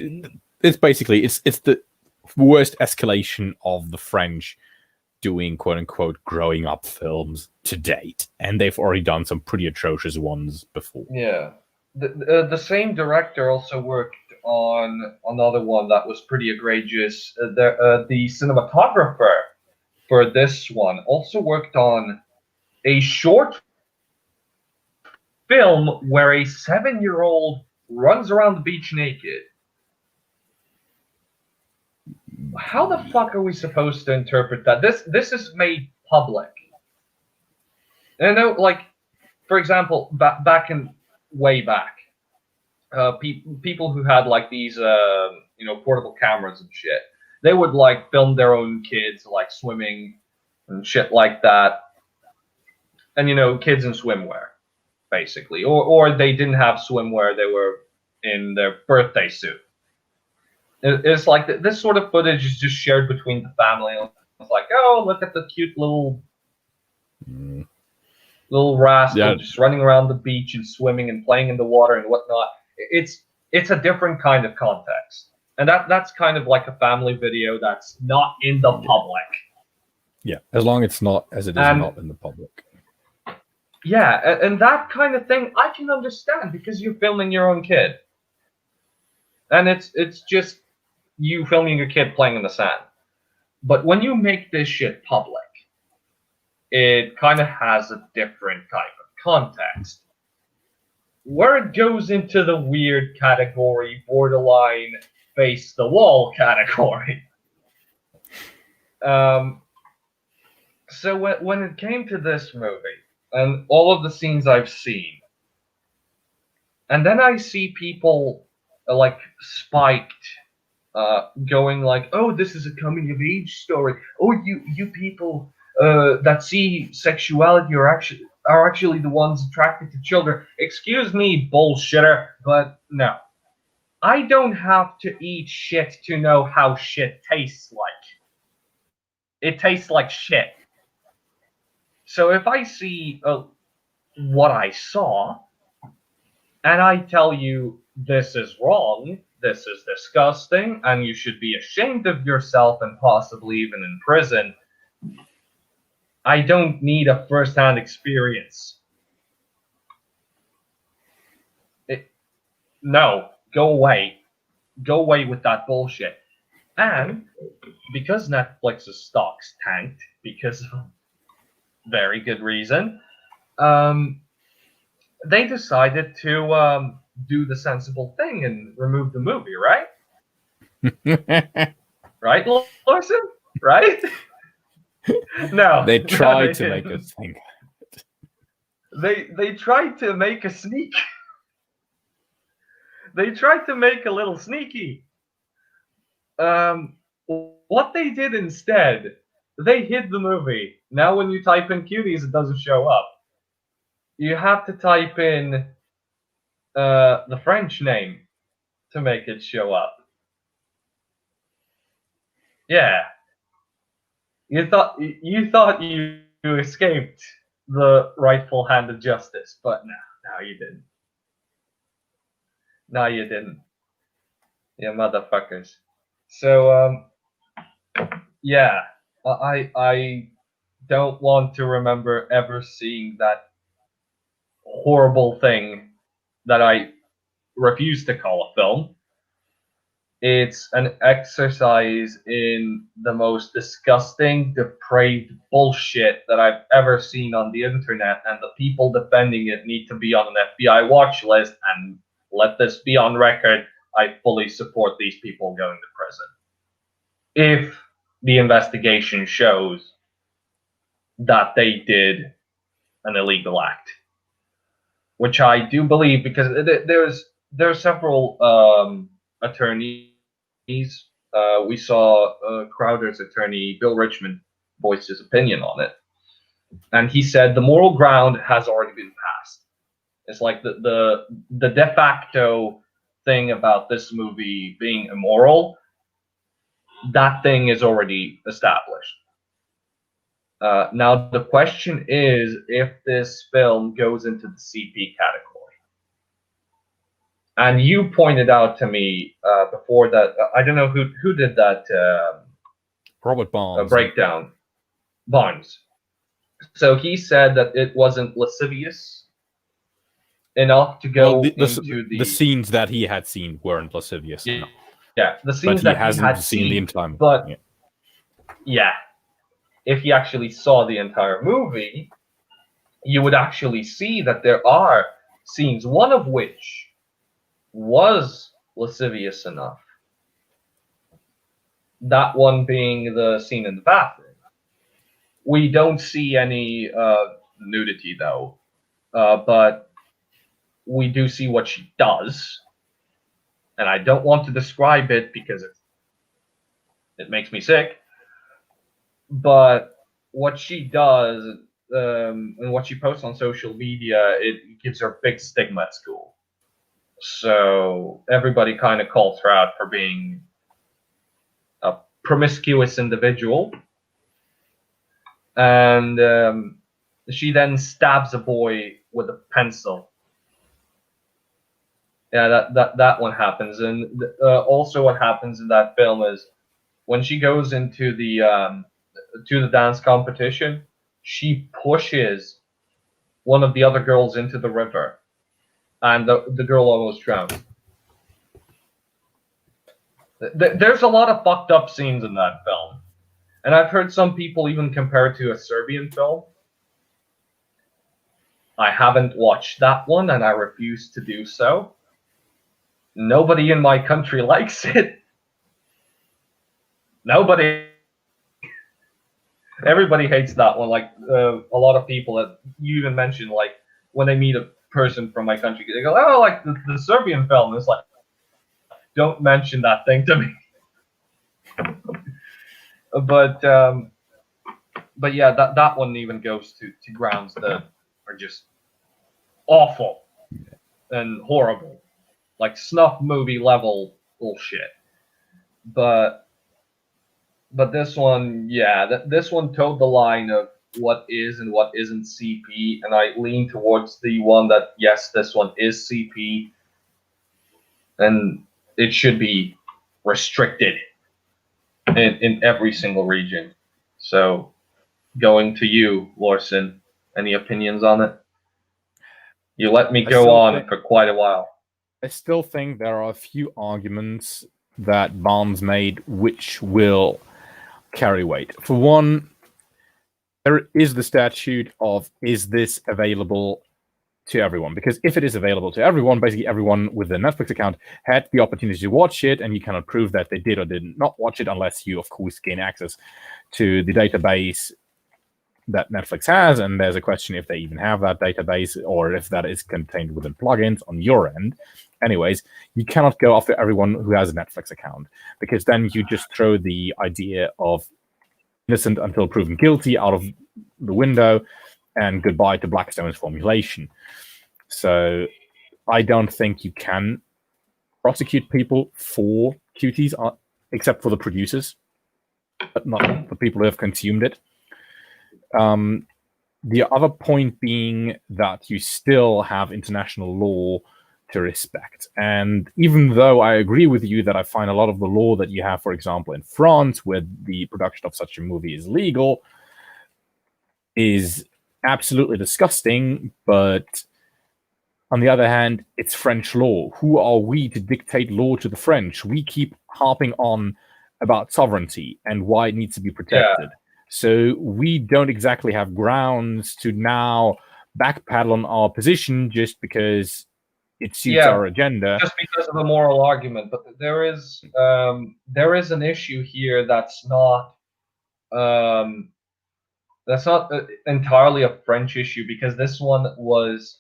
It's basically it's the worst escalation of the French doing quote unquote growing up films to date, and they've already done some pretty atrocious ones before. Yeah, the same director also worked on another one that was pretty egregious. The cinematographer for this one also worked on a short film where a 7-year-old runs around the beach naked. How the fuck are we supposed to interpret that? This is made public. And I know, like, for example, way back, people who had like these, portable cameras and shit, they would like film their own kids like swimming and shit like that, and kids in swimwear, basically, or they didn't have swimwear; they were in their birthday suit. It's like this sort of footage is just shared between the family. It's like, oh, look at the cute little rascal just running around the beach and swimming and playing in the water and whatnot. It's a different kind of context, and that's kind of like a family video that's not in the public. Yeah, as long as not in the public. Yeah, and that kind of thing I can understand because you're filming your own kid, and it's just you filming your kid playing in the sand. But when you make this shit public, it kind of has a different type of context, where it goes into the weird category, borderline face the wall category. So when it came to this movie and all of the scenes I've seen, and then I see people like spiked, going like, "Oh, this is a coming of age story. Oh, you people that see sexuality are actually the ones attracted to children." Excuse me, bullshitter, but no. I don't have to eat shit to know how shit tastes like. It tastes like shit. So if I see what I saw, and I tell you this is wrong, this is disgusting, and you should be ashamed of yourself and possibly even in prison, I don't need a first-hand experience. No, go away. Go away with that bullshit. And because Netflix's stocks tanked, because of very good reason, they decided to do the sensible thing and remove the movie, right? Right, Larson? Right? No. They tried to make us think. They tried to make a sneak. They tried to make a little sneaky. What they did instead, they hid the movie. Now when you type in cuties, it doesn't show up. You have to type in the French name to make it show up. Yeah. You thought you escaped the rightful hand of justice, but no, you didn't. No, you didn't. You motherfuckers. So, yeah, I don't want to remember ever seeing that horrible thing that I refuse to call a film. It's an exercise in the most disgusting, depraved bullshit that I've ever seen on the internet, and the people defending it need to be on an FBI watch list, and let this be on record, I fully support these people going to prison. If the investigation shows that they did an illegal act. Which I do believe, because there are several attorneys. We saw Crowder's attorney, Bill Richmond, voice his opinion on it, and he said the moral ground has already been passed. It's like the de facto thing about this movie being immoral, that thing is already established. Now the question is if this film goes into the CP category. And you pointed out to me before that I don't know who did that Robert Barnes. breakdown. Barnes. So he said that it wasn't lascivious enough to go into the scenes that he had seen weren't lascivious. Yeah, no. Yeah, the scenes But that he had seen the entire. But yeah, if he actually saw the entire movie, you would actually see that there are scenes, one of which was lascivious enough. That one being the scene in the bathroom. We don't see any nudity though, but we do see what she does, and I don't want to describe it because it makes me sick. But what she does and what she posts on social media, it gives her a big stigma at school. So everybody kind of calls her out for being a promiscuous individual. And she then stabs a boy with a pencil. Yeah, that one happens. And also what happens in that film is when she goes into the dance competition, she pushes one of the other girls into the river, and the girl almost drowns. There's a lot of fucked up scenes in that film, and I've heard some people even compare it to a Serbian film. I haven't watched that one, and I refuse to do so. Nobody in my country likes it. Nobody. Everybody hates that one. Like a lot of people that you even mentioned, like when they meet a person from my country, they go, "Oh, like the Serbian film." It's like, don't mention that thing to me. but yeah, that one even goes to grounds that are just awful and horrible, like snuff movie level bullshit. But this one, yeah, this one towed the line of what is and what isn't CP, and I lean towards the one that yes, this one is CP, and it should be restricted in every single region. So, going to you, Lorson, any opinions on it? You let me go on for quite a while. I still think there are a few arguments that Barnes made which will carry weight. For one, there is the statute of is this available to everyone? Because if it is available to everyone, basically everyone with a Netflix account had the opportunity to watch it, and you cannot prove that they did or did not watch it unless you, of course, gain access to the database that Netflix has, and there's a question if they even have that database or if that is contained within plugins on your end. Anyways, you cannot go after everyone who has a Netflix account, because then you just throw the idea of innocent until proven guilty out of the window, and goodbye to Blackstone's formulation. So I don't think you can prosecute people for cuties, except for the producers, but not the people who have consumed it. The other point being that you still have international law to respect. And even though I agree with you that I find a lot of the law that you have, for example, in France, where the production of such a movie is legal, is absolutely disgusting, but on the other hand, it's French law. Who are we to dictate law to the French? We keep harping on about sovereignty and why it needs to be protected. Yeah. So we don't exactly have grounds to now backpedal on our position just because it suits our agenda. Just because of a moral argument. But there is an issue here that's not entirely a French issue, because this one was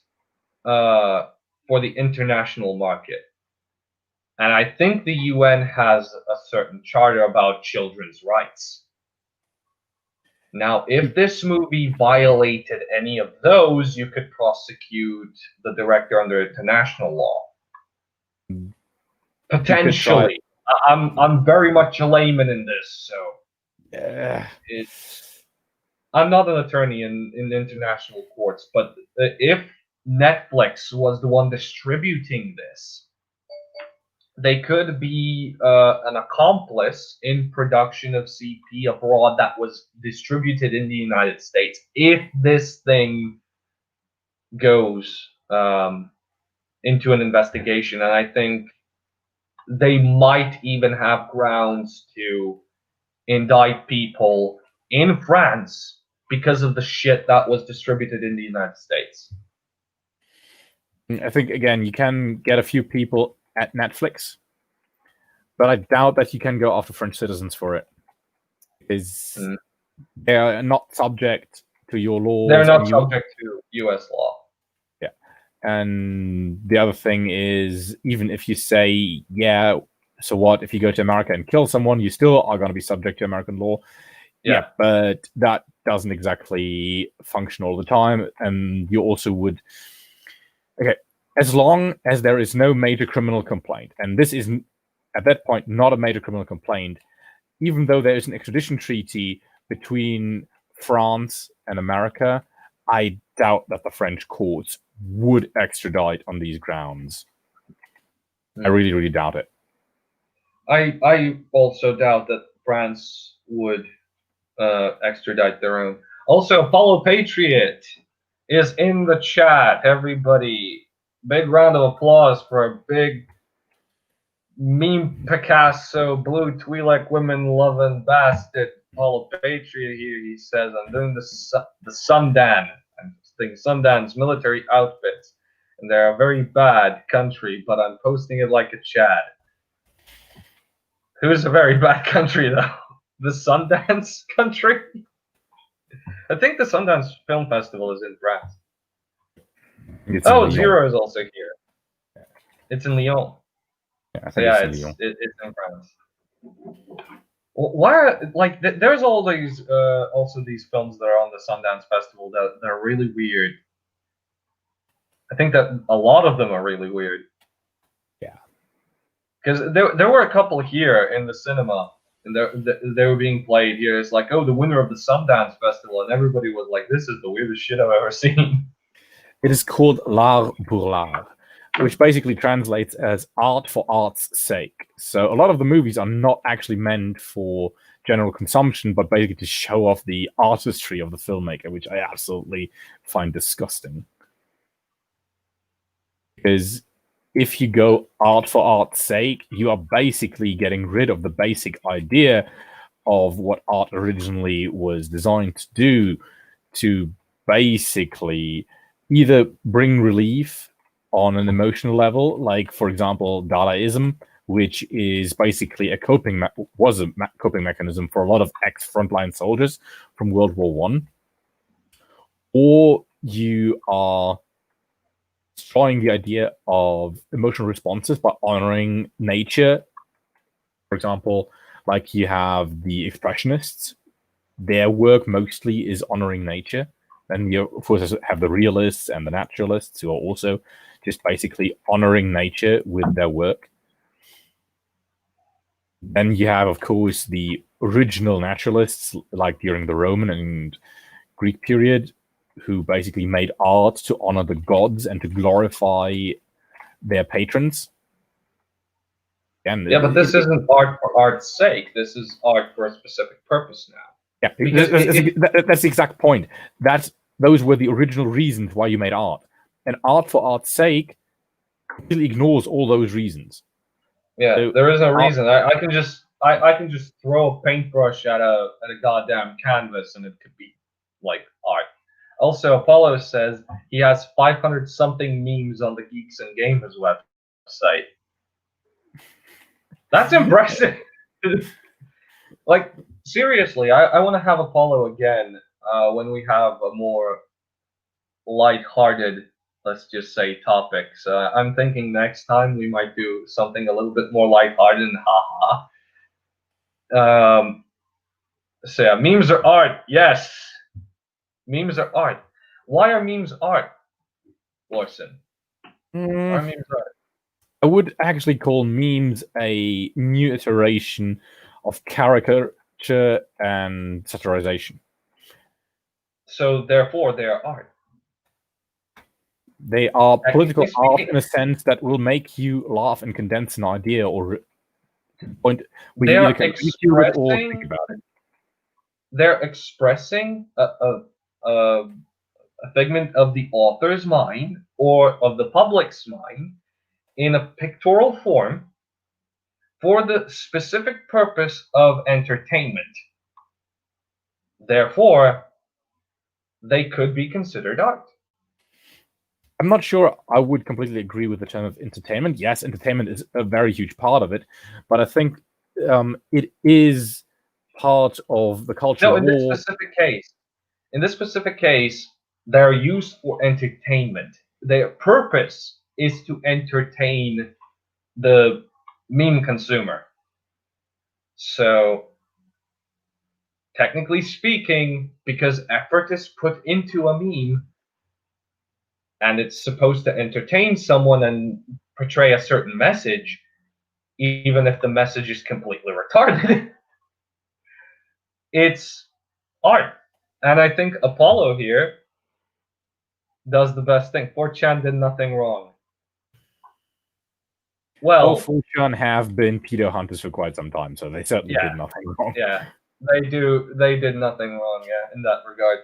for the international market. And I think the UN has a certain charter about children's rights. Now, if this movie violated any of those, you could prosecute the director under international law. Potentially. I'm very much a layman in this, so I'm not an attorney in international courts, but if Netflix was the one distributing this, they could be an accomplice in production of CP abroad that was distributed in the United States. If this thing goes into an investigation, and I think they might even have grounds to indict people in France because of the shit that was distributed in the United States. I think, again, you can get a few people at Netflix, but I doubt that you can go after French citizens for it. Because they are not subject to your laws. They're not subject to U.S. law. Yeah. And the other thing is, even if you say, yeah, so what, if you go to America and kill someone, you still are going to be subject to American law. Yeah, but that doesn't exactly function all the time. And you also would... Okay, as long as there is no major criminal complaint, and this is, at that point, not a major criminal complaint, even though there is an extradition treaty between France and America, I doubt that the French courts would extradite on these grounds. I really, really doubt it. I also doubt that France would extradite their own. Also, Apollo Patriot is in the chat. Everybody, big round of applause for a big meme Picasso, blue Twi'lek women loving bastard Apollo Patriot here. He says, I'm doing the Sundan. I'm thinking Sundan's military outfits. And they're a very bad country, but I'm posting it like a Chad. Who's a very bad country, though? The Sundance country? I think the Sundance Film Festival is in France. Zero is also here. It's in Lyon. Yeah, I think it's in France. Why are, like, there's all these also these films that are on the Sundance Festival that are really weird. I think that a lot of them are really weird. Yeah. Because there were a couple here in the cinema, and they were being played here. It's like, oh, the winner of the Sundance Festival, and everybody was like, this is the weirdest shit I've ever seen. It is called l'art pour l'art, which basically translates as art for art's sake. So a lot of the movies are not actually meant for general consumption, but basically to show off the artistry of the filmmaker, which I absolutely find disgusting. Because if you go art for art's sake, you are basically getting rid of the basic idea of what art originally was designed to do, to basically either bring relief on an emotional level, like, for example, Dadaism, which is basically a coping mechanism for a lot of ex-frontline soldiers from World War I. Or you are destroying the idea of emotional responses by honoring nature. For example, like you have the Expressionists. Their work mostly is honoring nature. And you, of course, have the realists and the naturalists who are also just basically honoring nature with their work. Then you have, of course, the original naturalists, like during the Roman and Greek period, who basically made art to honor the gods and to glorify their patrons. And but this isn't art for art's sake. This is art for a specific purpose now. Yeah, that's the exact point. Those were the original reasons why you made art. And art for art's sake completely ignores all those reasons. Yeah, so there is no reason. I can just throw a paintbrush at a goddamn canvas and it could be like art. Also, Apollo says he has 500 something memes on the Geeks and Gamers website. That's impressive. Like, seriously, I want to have Apollo again when we have a more lighthearted, let's just say, topics. I'm thinking next time we might do something a little bit more lighthearted and haha. So yeah, memes are art. Yes, memes are art. Why are memes art, Larson? Why are memes art? I would actually call memes a new iteration of caricature and satirization. So therefore, they are art. They are political Technically art speaking, in a sense that will make you laugh and condense an idea, or to the point where they you either are can ridicule it or think expressing about it. they're expressing a figment of the author's mind or of the public's mind in a pictorial form for the specific purpose of entertainment. Therefore, they could be considered art. I'm not sure I would completely agree with the term of entertainment. Yes, entertainment is a very huge part of it, but I think it is part of the No, cultural in this war. specific case, they're used for entertainment. Their purpose is to entertain the meme consumer. So, technically speaking, because effort is put into a meme and it's supposed to entertain someone and portray a certain message, even if the message is completely retarded, it's art. And I think Apollo here does the best thing. 4chan did nothing wrong. Well, Well, 4chan have been pedo hunters for quite some time, so they certainly yeah, did nothing wrong. yeah, they do. They did nothing wrong, yeah, in that regard.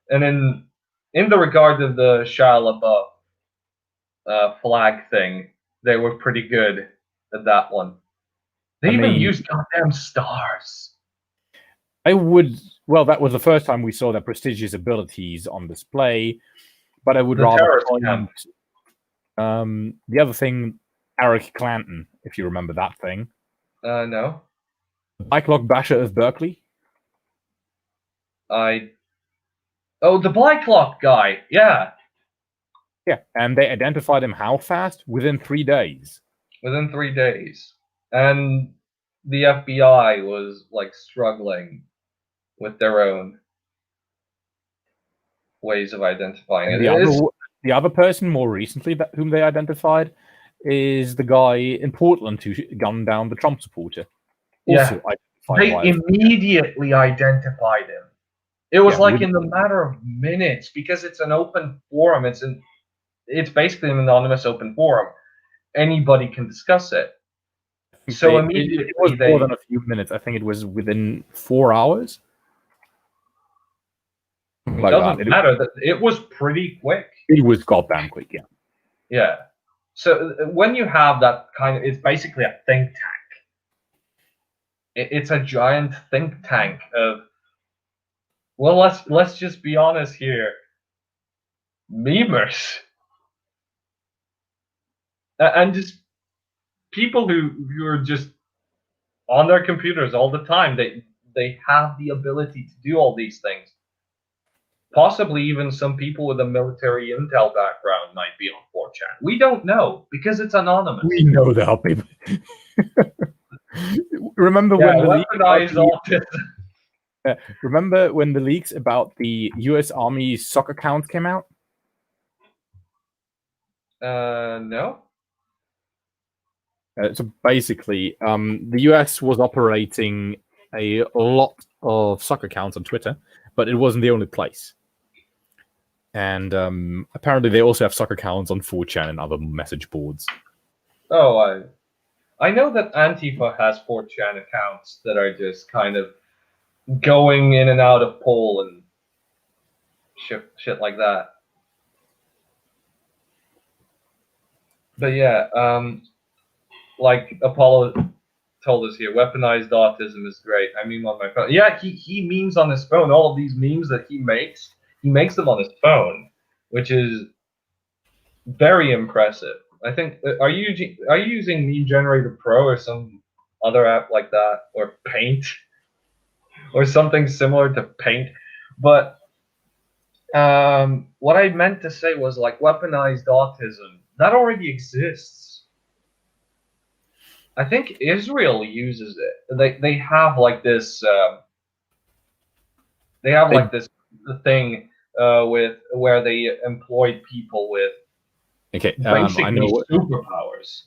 And in the regard of the Shia LaBeouf flag thing, they were pretty good at that one. They I even mean, used goddamn stars. I would. Well, that was the first time we saw their prestigious abilities on display, but I would The rather terrorist camp. point the other thing, Eric Clanton, if you remember that thing. No, Bike Lock Basher of Berkeley. I. Oh, the Black Lock guy. Yeah, Yeah, and they identified him how fast? Within 3 days. within 3 days, and the FBI was like struggling with their own ways of identifying And it. It is. the other person more recently whom they identified is the guy in Portland who gunned down the Trump supporter. Yeah, Also identified they via immediately identified him. It was yeah, like in the matter of minutes because it's an open forum. It's basically an anonymous open forum. Anybody can discuss it. So it was immediately more than they. a few minutes. I think it was within 4 hours. It Like that. doesn't matter. It was pretty quick. It was goddamn quick, yeah. Yeah. So when you have that kind of, it's basically a think tank. It's a giant think tank of. Well, let's just be honest here. Memers and just people who are just on their computers all the time. They have the ability to do all these things. Possibly even some people with a military intel background might be on 4chan. We don't know because it's anonymous. We know there are people. Remember Yeah, when the leak about weaponized autism. remember when the leaks about the US Army soccer account came out? No. So basically, the US was operating a lot of soccer accounts on Twitter, but it wasn't the only place. And apparently, they also have soccer accounts on 4chan and other message boards. Oh, I know that Antifa has 4chan accounts that are just kind of going in and out of poll and shit like that. But yeah, like Apollo told us here, weaponized autism is great. I meme on my phone. Yeah, he memes on his phone. All of these memes that he makes them on his phone, which is very impressive. I think are you using Meme Generator Pro or some other app like that, or Paint, or something similar to Paint? But what I meant to say was like weaponized autism that already exists. I think Israel uses it. They have like this. They have like this thing with where they employed people with Okay, I Basically, know. superpowers.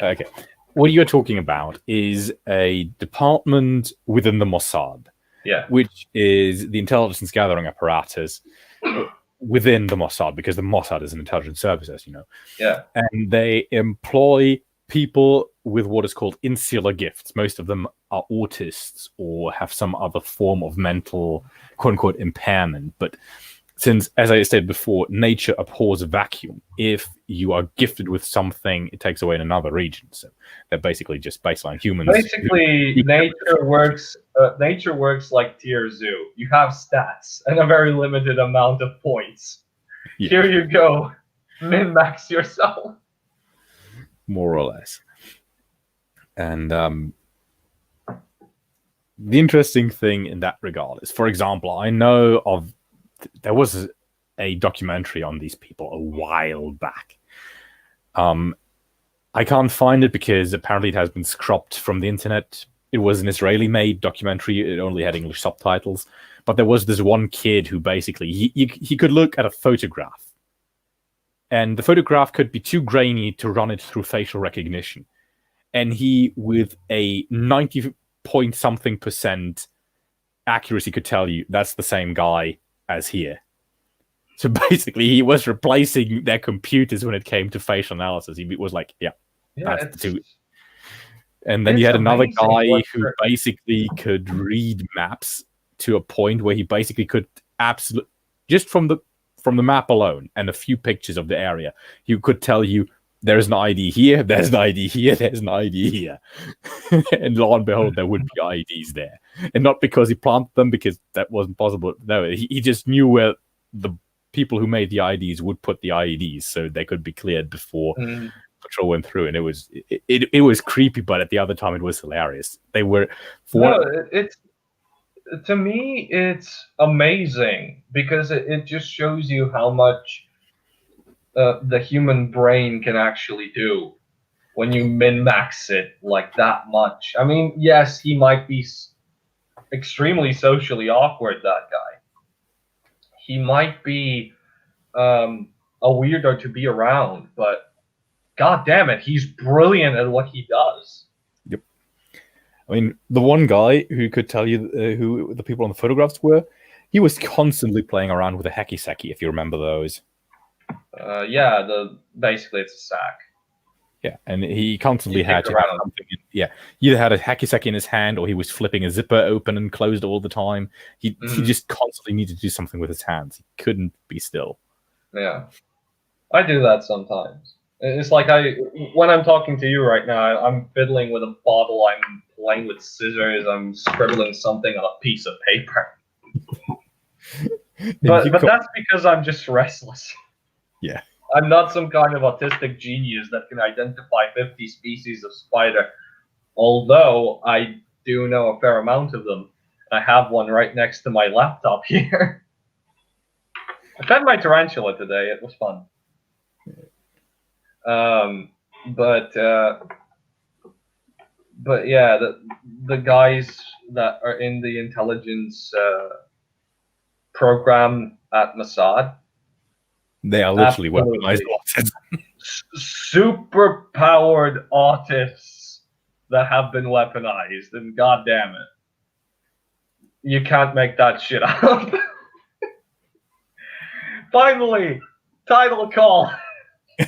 Okay, what you're talking about is a department within the Mossad, Yeah, which is the intelligence gathering apparatus within the Mossad, because the Mossad is an intelligence service, as you know, yeah. and they employ people with what is called insular gifts. Most of them are autists or have some other form of mental, quote unquote, impairment. But since, as I said before, nature abhors a vacuum. If you are gifted with something, it takes away in another region. So they're basically just baseline humans. Basically, nature works. Nature works like Tier Zoo. You have stats and a very limited amount of points. Yeah, Here you go. Min max yourself. more or less. And the interesting thing in that regard is, for example, I know of there was a documentary on these people a while back. I can't find it because apparently it has been scrubbed from the internet. It was an Israeli-made documentary. It only had English subtitles. But there was this one kid who basically he could look at a photograph, and the photograph could be too grainy to run it through facial recognition. And he, with a 90 point something percent accuracy, could tell you that's the same guy as here. So basically, he was replacing their computers when it came to facial analysis. He was like, yeah, Yeah, that's the two. And then you it's had another amazing guy what who basically could read maps to a point where he basically could absolutely, just from the map alone and a few pictures of the area, he could tell you there's an ID here, there's an ID here, there's an ID here. And lo and behold, there would be IDs there. And not because he planted them, because that wasn't possible. No, he just knew where the people who made the IDs would put the IEDs so they could be cleared before patrol went through. And it was creepy, but at the other time it was hilarious. They were it's to me it's amazing because it just shows you how much the human brain can actually do when you min max it like that much. I mean, yes, he might be extremely socially awkward, that guy. He might be a weirdo to be around, but god damn it, he's brilliant at what he does. Yep. I mean, the one guy who could tell you who the people on the photographs were, he was constantly playing around with a hacky sacky, if you remember those. Yeah, basically it's a sack. Yeah, and he constantly He had kicked to have around. something. Yeah, he either had a hacky sacky in his hand, or he was flipping a zipper open and closed all the time. He just constantly needed to do something with his hands. He couldn't be still. Yeah, I do that sometimes. It's like when I'm talking to you right now, I'm fiddling with a bottle, I'm playing with scissors, I'm scribbling something on a piece of paper. But that's because I'm just restless. Yeah. I'm not some kind of autistic genius that can identify 50 species of spider, although I do know a fair amount of them. I have one right next to my laptop here. I fed my tarantula today. It was fun. But yeah, the guys that are in the intelligence program at Mossad, they are literally weaponized autism. Super powered autists that have been weaponized, and god damn it, you can't make that shit up. Finally, title call. I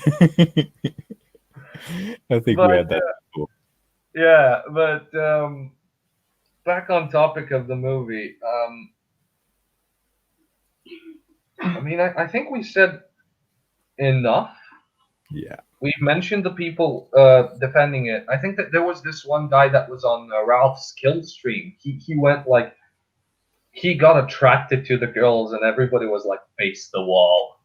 think we had that before. Yeah, but back on topic of the movie. I mean, I think we said enough. Yeah. We mentioned the people defending it. I think that there was this one guy that was on Ralph's kill stream. He went like, he got attracted to the girls, and everybody was like, face the wall.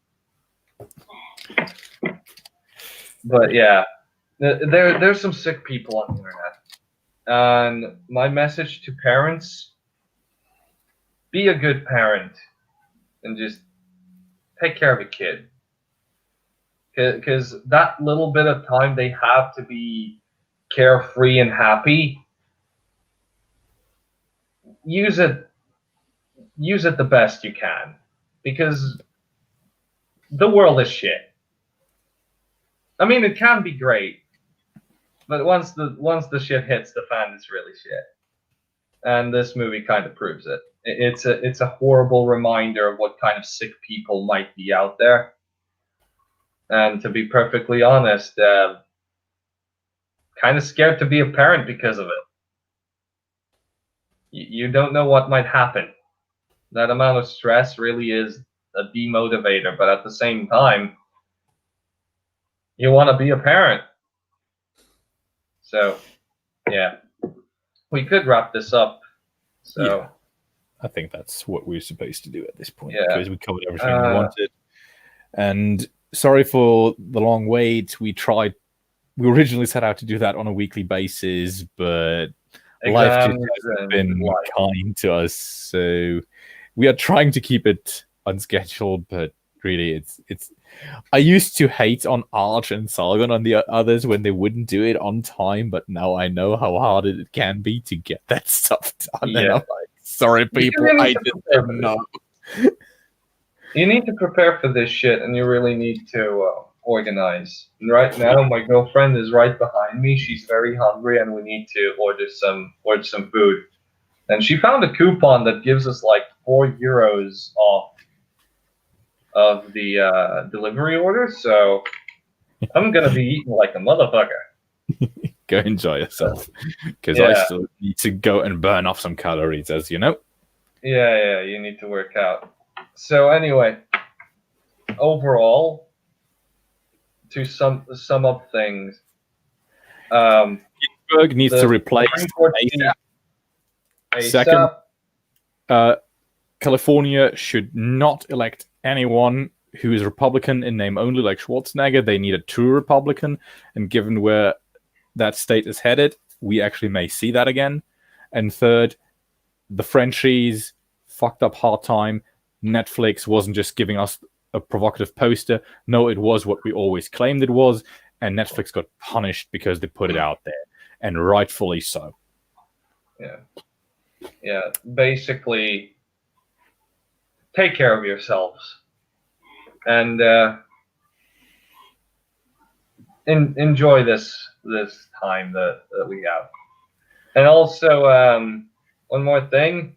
But yeah, there's some sick people on the internet. And my message to parents: be a good parent and just take care of a kid. Because that little bit of time they have to be carefree and happy, use it the best you can, because the world is shit. I mean, it can be great, but once the shit hits the fan, it's really shit. And this movie kind of proves it. It's a horrible reminder of what kind of sick people might be out there. And to be perfectly honest, kind of scared to be a parent because of it. You don't know what might happen. That amount of stress really is a demotivator, but at the same time, you want to be a parent. So, yeah, we could wrap this up. So, Yeah. I think that's what we're supposed to do at this point, Yeah. because we covered everything we wanted. And sorry for the long wait. We originally set out to do that on a weekly basis, but life just hasn't been kind to us. So we are trying to keep it unscheduled, but really it's I used to hate on Arch and Sargon on the others when they wouldn't do it on time, but now I know how hard it can be to get that stuff done. Yeah. And I'm like, sorry people, I didn't know. You need to prepare for this shit, and you really need to organize. And right now, my girlfriend is right behind me. She's very hungry, and we need to order some food. And she found a coupon that gives us like €4 off of the delivery order. So I'm gonna be eating like a motherfucker. Go enjoy yourself, because I still need to go and burn off some calories, as you know. Yeah, you need to work out. So anyway, overall, to sum up things, Ginsburg needs to replace ASAP. Second, California should not elect anyone who is Republican in name only, like Schwarzenegger. They need a true Republican, and given where that state is headed, we actually may see that again. And third, the Frenchies fucked up hard time. Netflix wasn't just giving us a provocative poster. No, it was what we always claimed it was, and Netflix got punished because they put it out there, and rightfully so. Yeah. Basically, take care of yourselves, and enjoy this time that we have. And also, one more thing: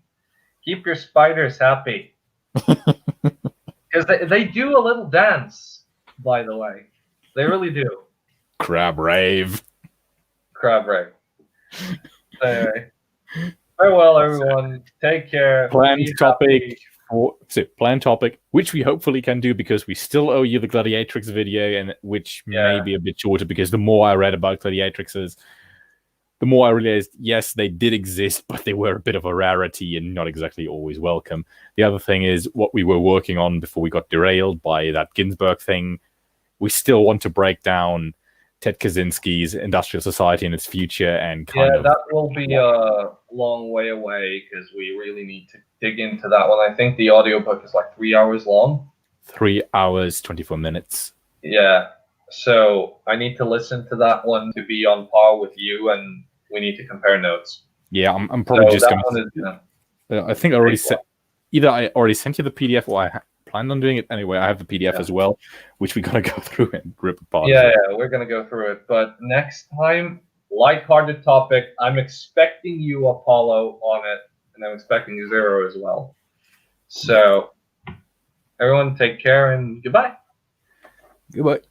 keep your spiders happy. Because they do a little dance, by the way. They really do. Crab rave. Anyway. Farewell, everyone. Take care. Planned topic, which we hopefully can do, because we still owe you the Gladiatrix video, and which may be a bit shorter, because the more I read about Gladiatrixes, the more I realized, yes, they did exist, but they were a bit of a rarity and not exactly always welcome. The other thing is what we were working on before we got derailed by that Ginsburg thing. We still want to break down Ted Kaczynski's Industrial Society and its future, and that will be a long way away, because we really need to dig into that one. I think the audiobook is like 3 hours long. 3 hours, 24 minutes. Yeah. So I need to listen to that one to be on par with you, and we need to compare notes. Yeah, I'm probably just going to... I think I already sent... Either I already sent you the PDF, or I planned on doing it anyway. I have the PDF as well, which we got to go through and rip apart. Yeah, we're going to go through it. But next time, lighthearted topic. I'm expecting you, Apollo, on it, and I'm expecting you, Zero, as well. So, everyone take care, and goodbye. Goodbye.